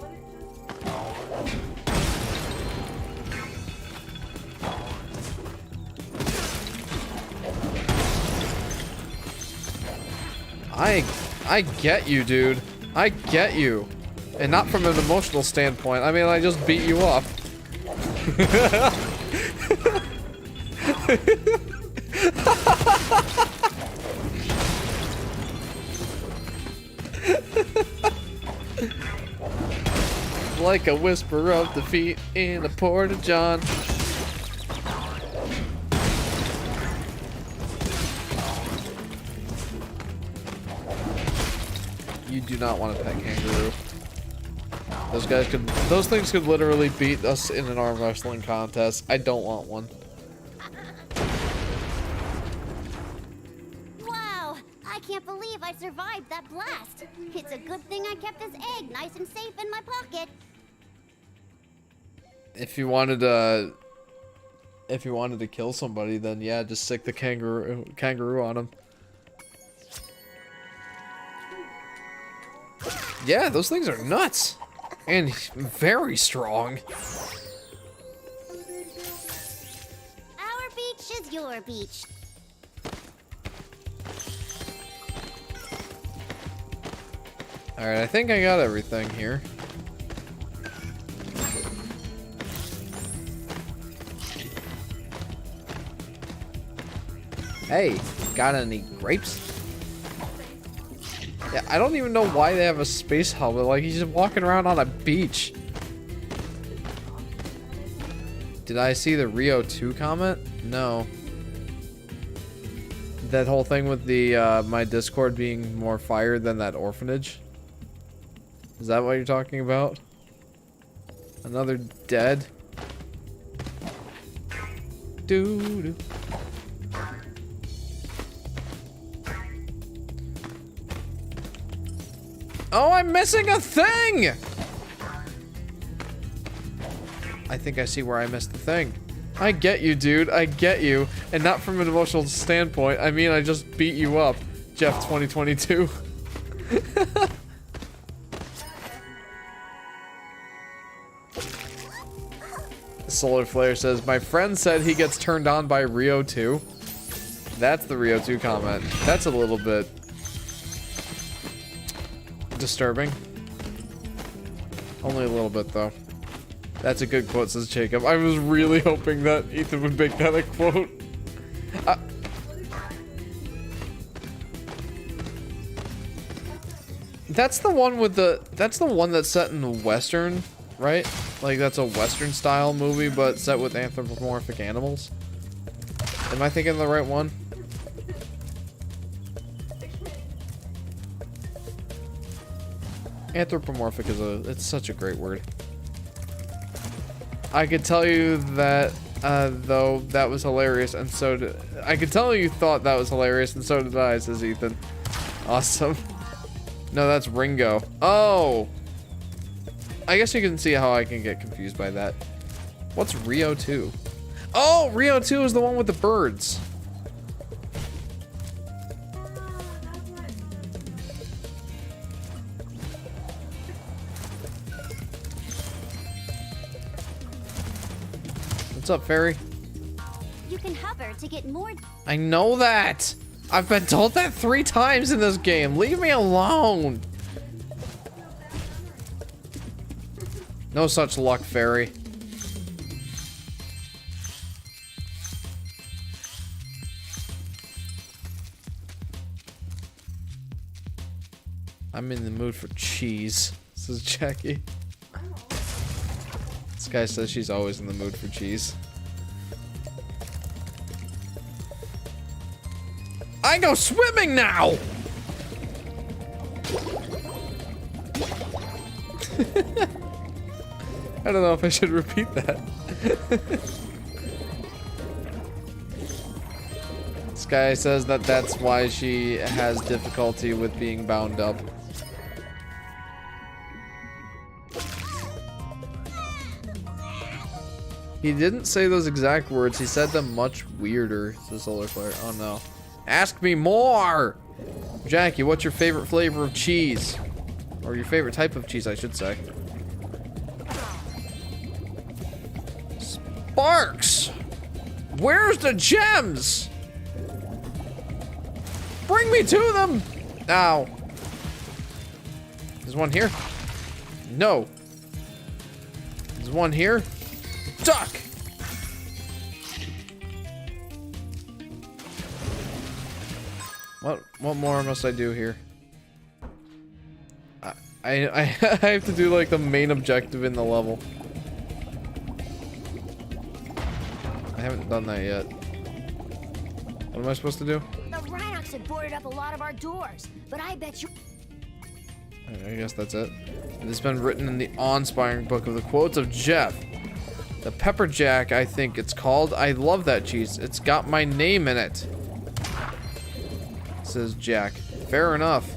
I get you, dude. I get you. And not from an emotional standpoint. I mean, I just beat you up. Like a whisper of defeat in a porta-john. You do not want to pet kangaroo. Those things could literally beat us in an arm wrestling contest. I don't want one. Wow, I can't believe I survived that blast. It's a good thing I kept this egg nice and safe in my pocket. If you wanted to kill somebody, then yeah, just stick the kangaroo on him. Yeah, those things are nuts. And very strong. Our beach is your beach. Alright, I think I got everything here. Hey, got any grapes? Yeah, I don't even know why they have a space helmet. Like, he's just walking around on a beach. Did I see the Rio 2 comment? No. That whole thing with the, my Discord being more fire than that orphanage? Is that what you're talking about? Another dead? Doo-doo. Oh, I'm missing a thing! I think I see where I missed the thing. I get you, dude. I get you. And not from an emotional standpoint. I mean, I just beat you up, Jeff 2022. Solar Flare says, my friend said he gets turned on by Rio 2. That's the Rio 2 comment. That's a little bit disturbing. Only a little bit, though. That's a good quote, says Jacob. I was really hoping that Ethan would make that a quote. That's the one with the... That's the one that's set in the Western, right? Like, that's a Western-style movie, but set with anthropomorphic animals. Am I thinking of the right one? Anthropomorphic is it's such a great word. I could tell you that, though, that was hilarious, and so did... I could tell you thought that was hilarious, and so did I, says Ethan. Awesome. No, that's Ringo. Oh! I guess you can see how I can get confused by that. What's Rio 2? Oh, Rio 2 is the one with the birds. What's up, Fairy? You can hover to get more. I know that! I've been told that 3 times in this game. Leave me alone! No such luck, Fairy. I'm in the mood for cheese, says Jackie. This guy says she's always in the mood for cheese. I go swimming now! I don't know if I should repeat that. This guy says that that's why she has difficulty with being bound up. He didn't say those exact words, he said them much weirder, says Solar Flare. Oh no. Ask me more! Jackie, what's your favorite flavor of cheese? Or your favorite type of cheese, I should say. Sparks! Where's the gems? Bring me to them! Ow. There's one here? No. There's one here? Duck! What more must I do here? I have to do like the main objective in the level. I haven't done that yet. What am I supposed to do? The Rhinox have boarded up a lot of our doors, but I bet you... I guess that's it. It has been written in the awe-inspiring book of the quotes of Jeff. The Pepper Jack, I think it's called. I love that cheese. It's got my name in it. Says Jack. Fair enough.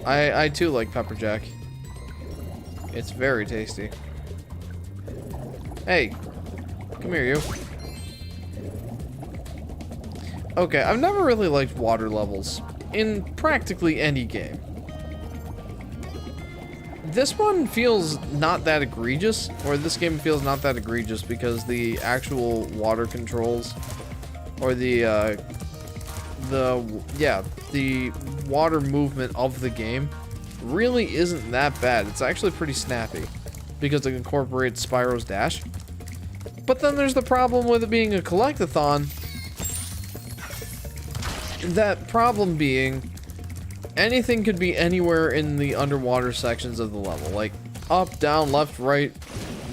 I too like Pepper Jack. It's very tasty. Hey, come here, you. Okay, I've never really liked water levels in practically any game. This one feels not that egregious, or this game feels not that egregious because the actual water controls, or the water movement of the game really isn't that bad. It's actually pretty snappy because it incorporates Spyro's dash. But then there's the problem with it being a collectathon. That problem being anything could be anywhere in the underwater sections of the level, like up, down, left, right,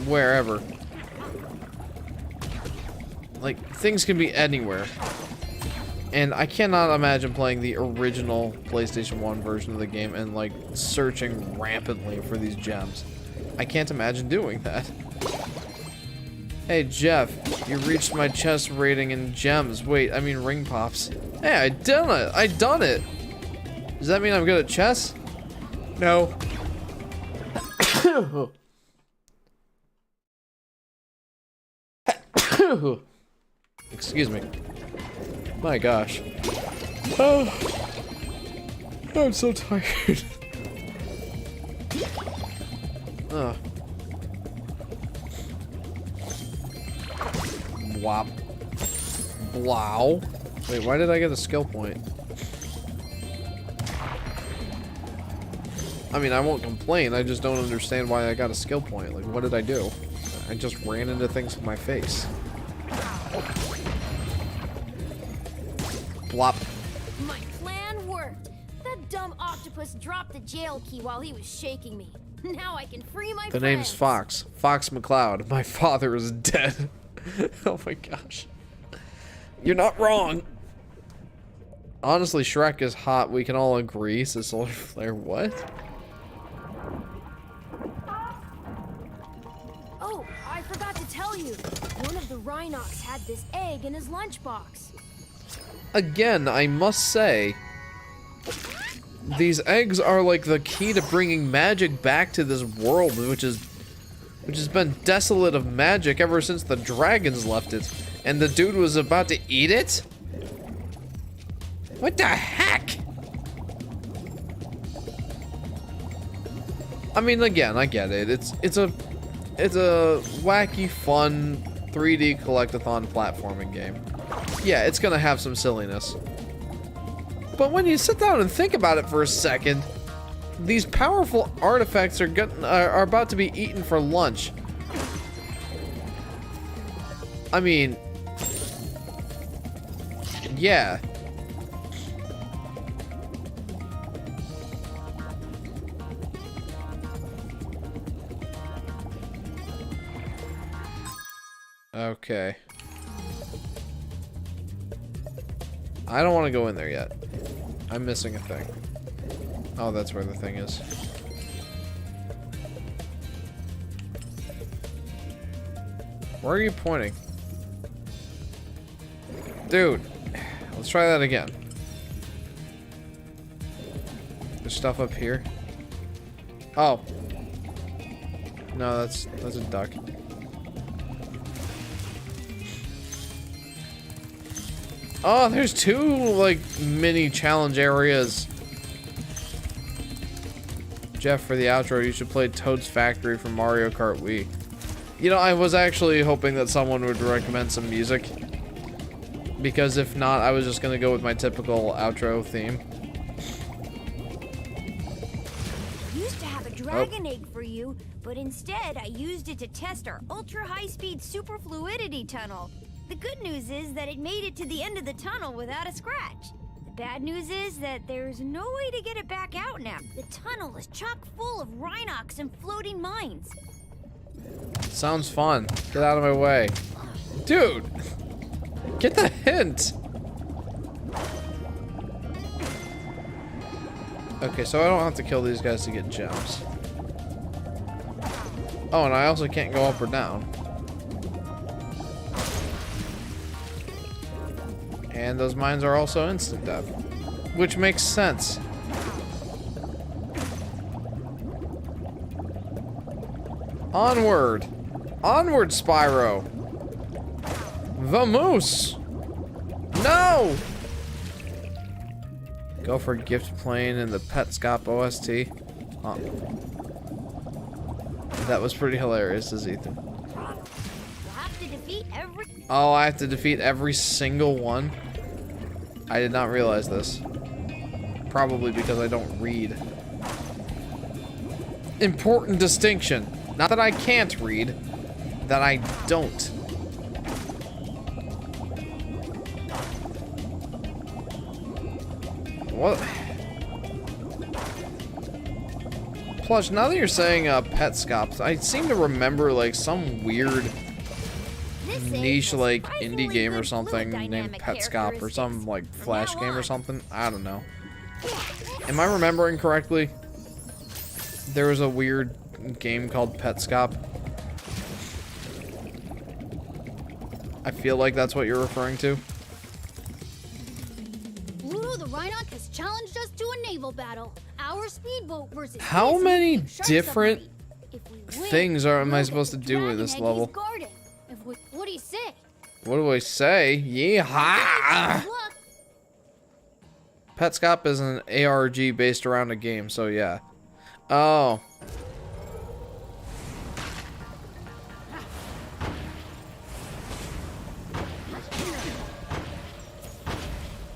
wherever. Like, things can be anywhere. And I cannot imagine playing the original PlayStation 1 version of the game and, like, searching rampantly for these gems. I can't imagine doing that. Hey, Jeff, you reached my chest rating in gems. Wait, I mean ring pops. Hey, I done it! I done it! Does that mean I'm good at chess? No. Excuse me. My gosh. Oh, I'm so tired. Ugh. Wop. Blow. Wait, why did I get a skill point? I mean, I won't complain. I just don't understand why I got a skill point. Like, what did I do? I just ran into things with my face. Blop. My plan worked. That dumb octopus dropped the jail key while he was shaking me. Now I can free my The friends. name's Fox. Fox McCloud. My father is dead. Oh my gosh. You're not wrong. Honestly, Shrek is hot. We can all agree. So Solar Flare, what? Oh, I forgot to tell you. One of the Rhinox had this egg in his lunchbox. Again, I must say, these eggs are like the key to bringing magic back to this world, which has been desolate of magic ever since the dragons left it. And the dude was about to eat it? What the heck? I mean, again, I get it. It's a wacky, fun 3D collectathon platforming game. Yeah, it's gonna have some silliness. But when you sit down and think about it for a second, these powerful artifacts are about to be eaten for lunch. I mean, yeah. Okay. I don't want to go in there yet. I'm missing a thing. Oh, that's where the thing is. Where are you pointing? Dude, let's try that again. There's stuff up here. Oh. No, that's a duck. Oh, there's two, like, mini challenge areas. Jeff, for the outro, you should play Toad's Factory from Mario Kart Wii. You know, I was actually hoping that someone would recommend some music. Because if not, I was just gonna go with my typical outro theme. Used to have a dragon egg for you, but instead I used it to test our ultra-high-speed super fluidity tunnel. The good news is that it made it to the end of the tunnel without a scratch. The bad news is that there's no way to get it back out now. The tunnel is chock full of Rhinox and floating mines. Sounds fun. Get out of my way. Dude! Get the hint! Okay, so I don't have to kill these guys to get gems. Oh, and I also can't go up or down. And those mines are also instant death. Which makes sense. Onward! Onward, Spyro! Vamoose! No! Go for gift plane and the Petscop OST. Oh. That was pretty hilarious, as Ethan. You'll have to defeat every... Oh, I have to defeat every single one? I did not realize this. Probably because I don't read. Important distinction. Not that I can't read, that I don't. What? Plus, now that you're saying Petscop, I seem to remember like some weird niche like indie game or something named Petscop or some like flash game or something. I don't know. Am I remembering correctly? There was a weird game called Petscop. I feel like that's what you're referring to. Ooh, the Rhinox has challenged us to a naval battle. Our speedboat versus How many different win, things am I supposed to do with this level? What do you say? What do I say? Yeehaw! Petscop is an ARG based around a game, so yeah. Oh.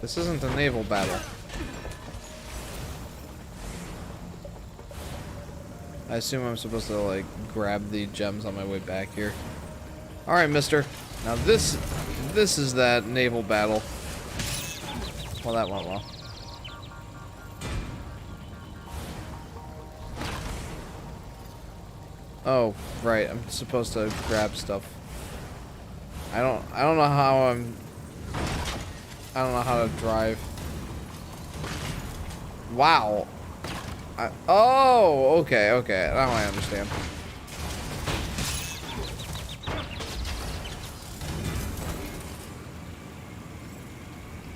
This isn't a naval battle. I assume I'm supposed to, like, grab the gems on my way back here. Alright, mister. Now this is that naval battle. Well, that went well. Oh, right. I'm supposed to grab stuff. I don't know how I don't know how to drive. Wow. Oh, okay, okay. Now I understand.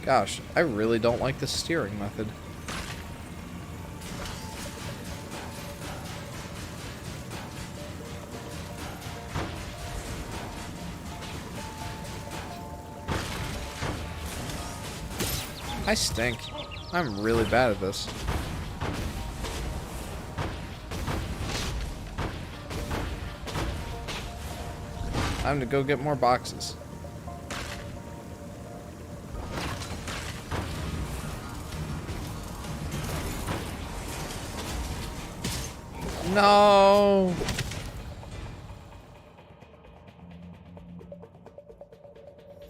Gosh, I really don't like the steering method. I stink. I'm really bad at this. Time to go get more boxes. No.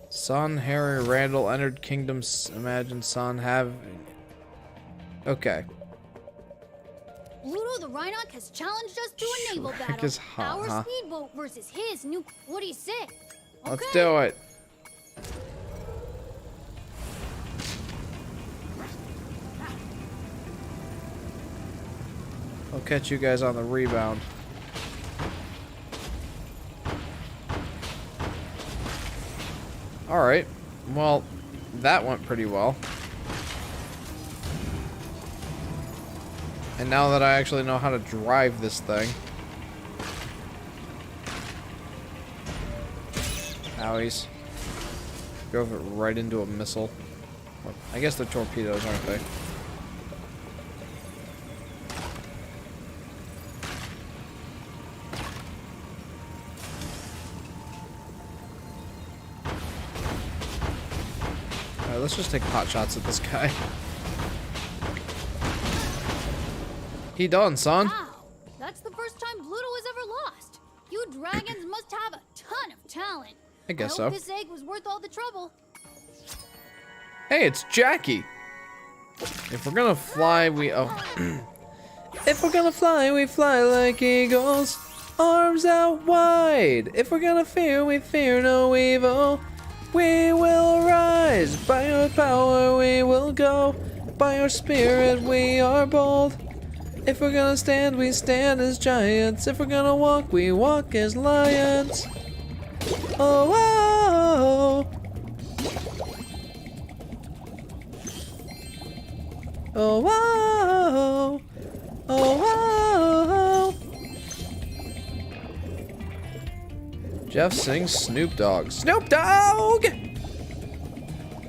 Son, Harry, Randall entered kingdoms. Imagine son have. Okay. Pluto the Rhinoc has challenged us to a naval Shrek battle. is hot, Our huh? speedboat versus his new. What do you say? Let's Okay. do it. I'll catch you guys on the rebound. Alright. Well, that went pretty well. And now that I actually know how to drive this thing. Owies. Drove it right into a missile. I guess they're torpedoes, aren't they? Alright, let's just take pot shots at this guy. He done, son. Wow, that's the first time Pluto has ever lost. You dragons must have a ton of talent. I guess hope so. this egg was worth all the trouble. Hey, it's Jackie. If we're gonna fly, we if we're gonna fly, we fly like eagles, arms out wide. If we're gonna fear, we fear no evil. We will rise, by our power we will go, by our spirit we are bold. If we're gonna stand, we stand as giants. If we're gonna walk, we walk as lions. Oh, oh, oh, oh, oh, oh, oh. Jeff sings Snoop Dogg. Snoop Dogg!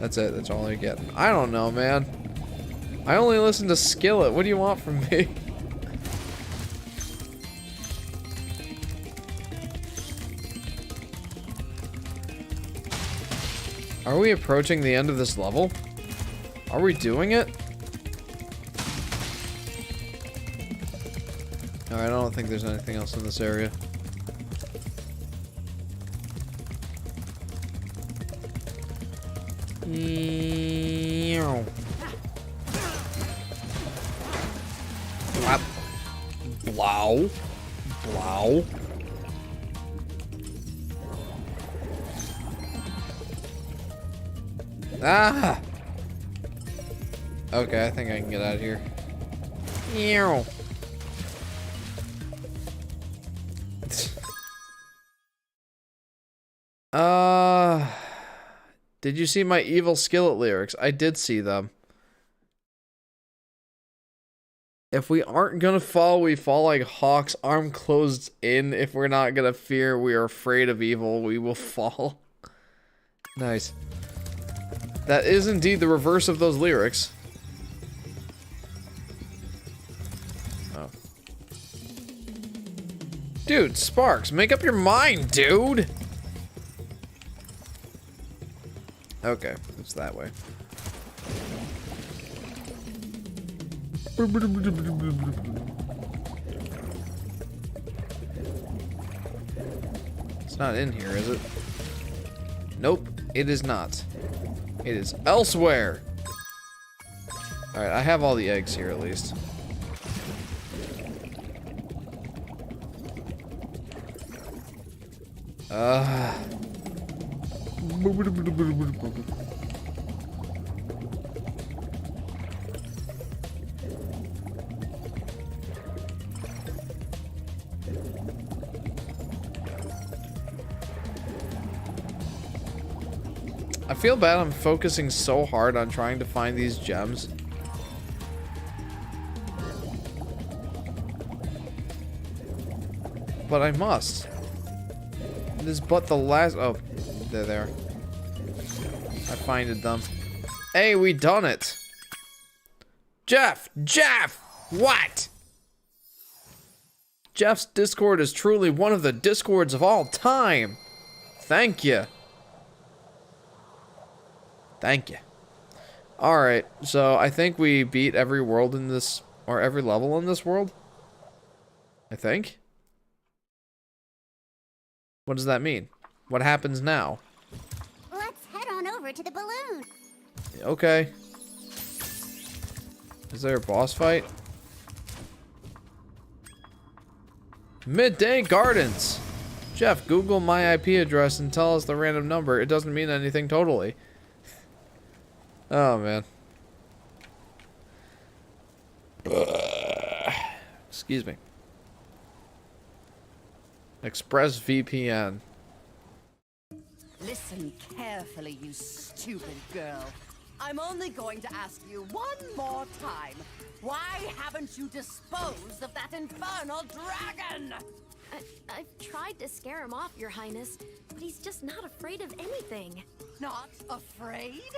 That's it. That's all I get. I don't know, man. I only listen to Skillet. What do you want from me? Are we approaching the end of this level? Are we doing it? Alright, I don't think there's anything else in this area. Blow. Blow. Ah! Okay, I think I can get out of here. Ew. Did you see my evil Skillet lyrics? I did see them. If we aren't gonna fall, we fall like hawks, arm closed in. If we're not gonna fear, we are afraid of evil, we will fall. Nice. That is indeed the reverse of those lyrics. Oh. Dude, Sparks, make up your mind, dude! Okay, it's that way. It's not in here, is it? Nope, it is not. It is elsewhere. Alright, I have all the eggs here at least. I feel bad I'm focusing so hard on trying to find these gems. But I must. It is but the last... Oh, they're there. I finded them. Hey, we done it. Jeff! Jeff! What? Jeff's Discord is truly one of the Discords of all time. Thank you. Thank you. Alright, so I think we beat every world in this, or every level in this world. I think. What does that mean? What happens now? Let's head on over to the balloon. Okay. Is there a boss fight? Midday Gardens. Jeff, Google my IP address and tell us the random number. It doesn't mean anything totally. Oh, man. Excuse me. ExpressVPN. Listen carefully, you stupid girl. I'm only going to ask you one more time. Why haven't you disposed of that infernal dragon? I've tried to scare him off, Your Highness, but he's just not afraid of anything. Not afraid?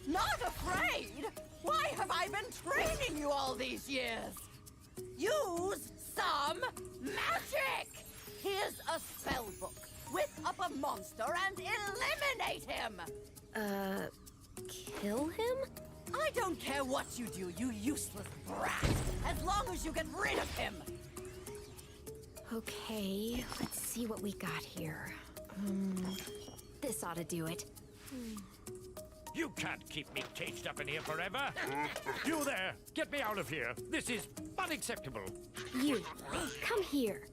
Not afraid? Why have I been training you all these years? Use some magic! Here's a spell book. Whip up a monster and eliminate him! Kill him? I don't care what you do, you useless brat, as long as you get rid of him! Okay, let's see what we got here. This ought to do it. You can't keep me caged up in here forever. You there, get me out of here. This is unacceptable. You, come here.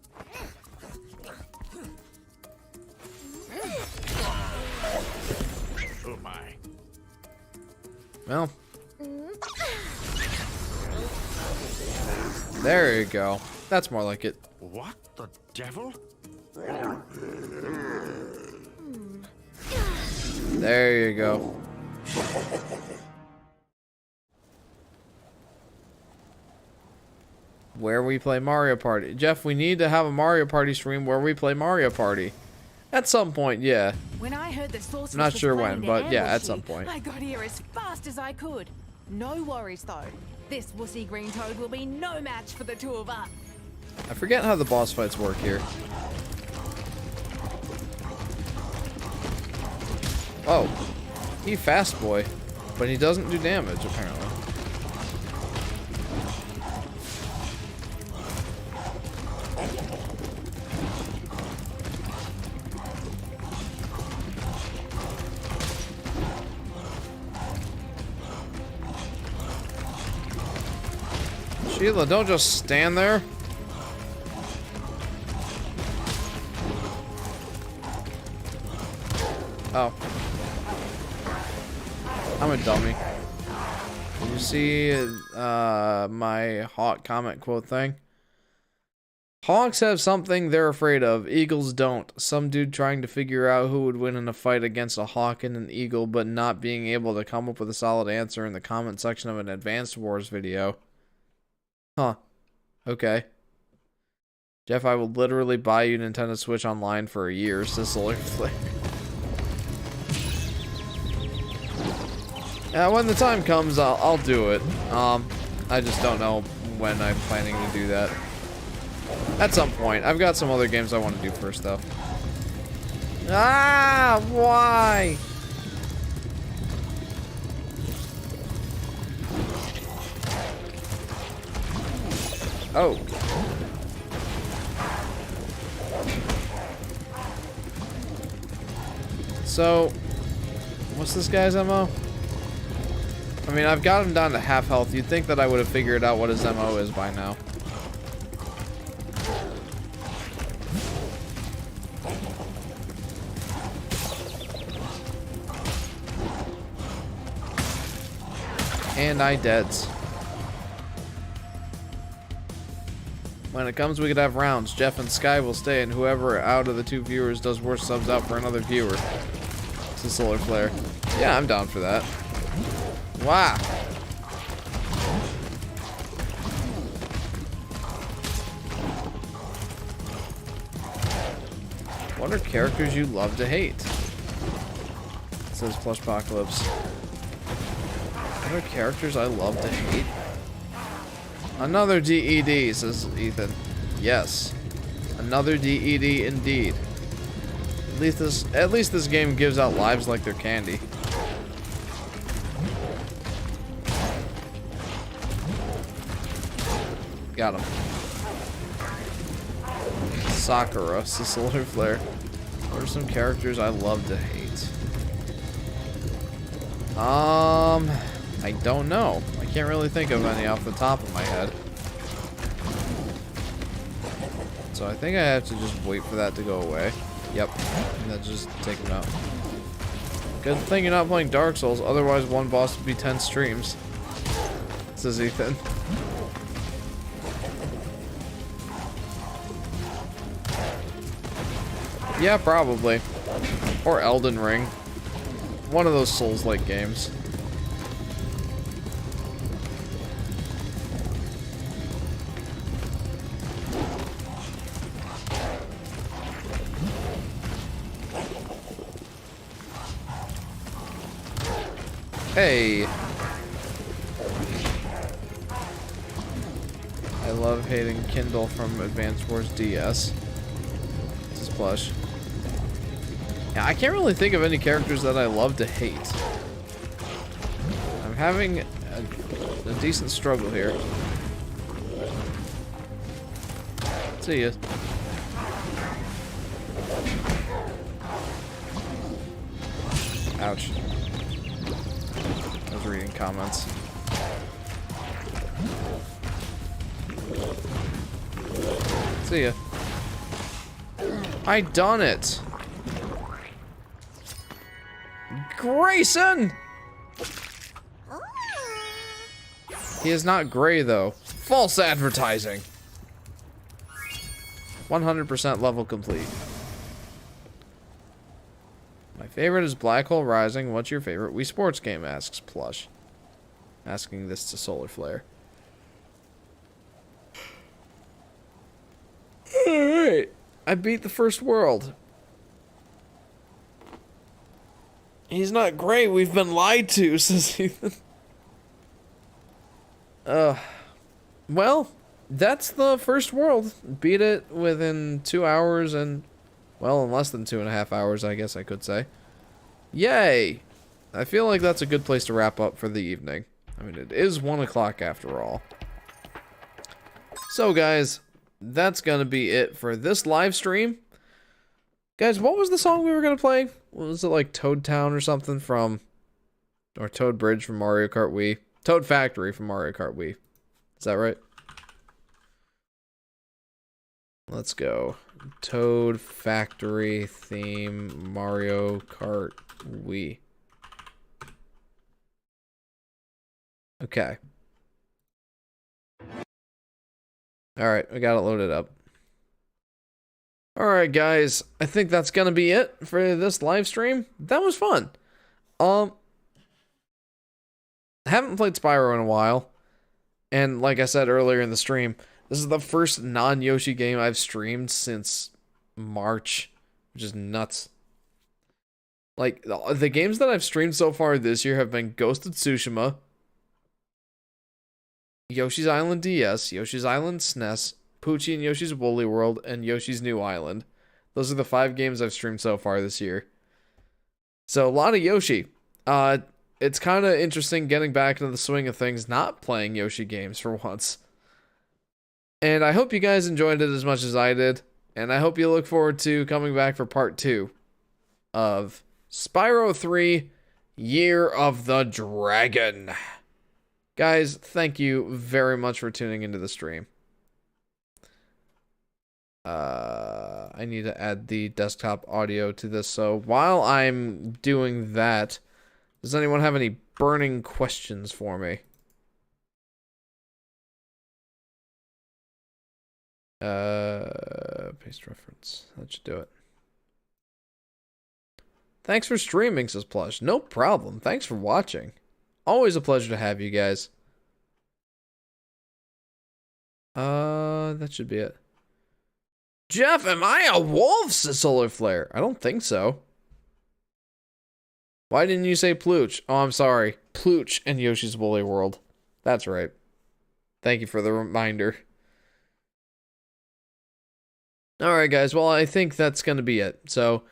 Oh my. Well. There you go. That's more like it. What the devil? There you go. Where we play Mario Party. Jeff, we need to have a Mario Party stream where we play Mario Party. At some point, yeah. When I heard the sorceress I'm not was sure planning when, to but yeah, ambush at some you, point. I got here as fast as I could. No worries though. This wussy green toad will be no match for the two of us. I forget how the boss fights work here. Oh. He fast boy. But he doesn't do damage, apparently. Sheila, don't just stand there. Oh. I'm a dummy. You see my hawk comment quote thing? Hawks have something they're afraid of. Eagles don't. Some dude trying to figure out who would win in a fight against a hawk and an eagle, but not being able to come up with a solid answer in the comment section of an Advanced Wars video. Huh. Okay. Jeff, I will literally buy you Nintendo Switch Online for a year. Sicily. When the time comes, I'll do it. I just don't know when I'm planning to do that. At some point. I've got some other games I want to do first, though. Ah, why? Oh. So, what's this guy's MO? I mean, I've got him down to half health. You'd think that I would have figured out what his MO is by now. And I deads. When it comes, we could have rounds. Jeff and Sky will stay, and whoever out of the two viewers does worse subs out for another viewer. It's a solar flare. Yeah, I'm down for that. Wow. What are characters you love to hate? It says Plush Apocalypse. What are characters I love to hate? Another DED, says Ethan. Yes. Another DED indeed. At least this game gives out lives like they're candy. Got him. Sakura, Solar Flare. What are some characters I love to hate? I don't know. I can't really think of any off the top of my head. So I think I have to just wait for that to go away. Yep. And then just take him out. Good thing you're not playing Dark Souls, otherwise one boss would be 10 streams. Says Ethan. Yeah, probably. Or Elden Ring. One of those Souls-like games. Hey. I love hating Kindle from Advance Wars DS. This is Plush. Yeah, I can't really think of any characters that I love to hate. I'm having a decent struggle here. See ya. Ouch. I was reading comments. See ya. I done it. Grayson! He is not gray, though. False advertising. 100% level complete. My favorite is Black Hole Rising. What's your favorite Wii Sports game? Asks Plush. Asking this to Solar Flare. Alright. I beat the first world. He's not gray, we've been lied to, says Ethan. Well, that's the first world. Beat it within 2 hours and, well, in less than 2.5 hours, I guess I could say. Yay! I feel like that's a good place to wrap up for the evening. I mean, it is 1 o'clock after all. So, guys, that's gonna be it for this live stream. Guys, what was the song we were gonna play? Was it like Toad Town or something from... Or Toad Bridge from Mario Kart Wii? Toad Factory from Mario Kart Wii. Is that right? Let's go. Toad Factory theme Mario Kart Wii. Okay. Alright, we got it loaded up. Alright guys, I think that's gonna be it for this live stream. That was fun. I haven't played Spyro in a while. And like I said earlier in the stream, this is the first non-Yoshi game I've streamed since March, which is nuts. Like, the games that I've streamed so far this year have been Ghost of Tsushima, Yoshi's Island DS, Yoshi's Island SNES, Poochie and Yoshi's Woolly World, and Yoshi's New Island. Those are the 5 games I've streamed so far this year. So, a lot of Yoshi. It's kind of interesting getting back into the swing of things, not playing Yoshi games for once. And I hope you guys enjoyed it as much as I did. And I hope you look forward to coming back for part 2 of Spyro 3, Year of the Dragon. Guys, thank you very much for tuning into the stream. I need to add the desktop audio to this, so while I'm doing that, does anyone have any burning questions for me? Paste reference. That should do it. Thanks for streaming, says Plush. No problem. Thanks for watching. Always a pleasure to have you guys. That should be it. Jeff, am I a wolf? Says Solar Flare. I don't think so. Why didn't you say Plooch? Oh, I'm sorry. Plooch and Yoshi's Woolly World. That's right. Thank you for the reminder. Alright guys, well I think that's going to be it. So,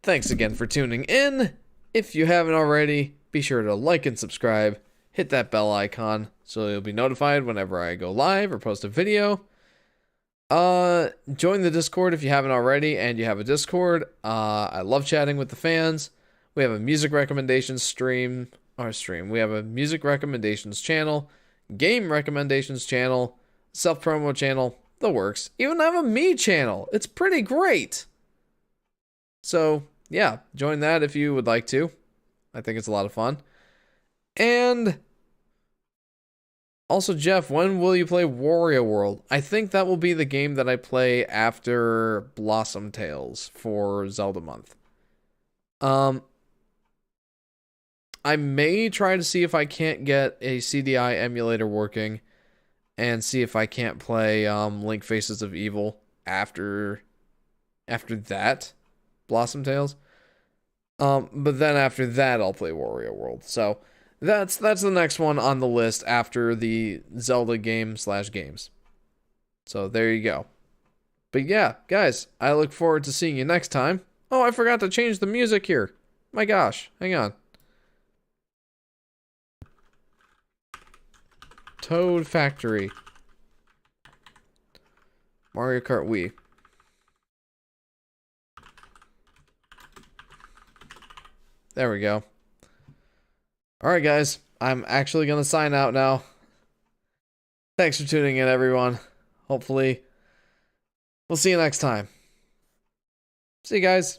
thanks again for tuning in. If you haven't already, be sure to like and subscribe. Hit that bell icon so you'll be notified whenever I go live or post a video. Join the Discord if you haven't already and you have a Discord. I love chatting with the fans. We have a music recommendations stream. We have a music recommendations channel, game recommendations channel, self-promo channel, the works. Even have a me channel. It's pretty great. So, yeah, join that if you would like to. I think it's a lot of fun. And also, Jeff, when will you play Wario World? I think that will be the game that I play after Blossom Tales for Zelda month. I may try to see if I can't get a CDI emulator working and see if I can't play Link Faces of Evil after that Blossom Tales. But then after that I'll play Wario World. So that's the next one on the list after the Zelda games. So there you go. But yeah, guys, I look forward to seeing you next time. Oh, I forgot to change the music here. My gosh, hang on. Toad Factory. Mario Kart Wii. There we go. Alright guys, I'm actually going to sign out now. Thanks for tuning in everyone. Hopefully, we'll see you next time. See you guys.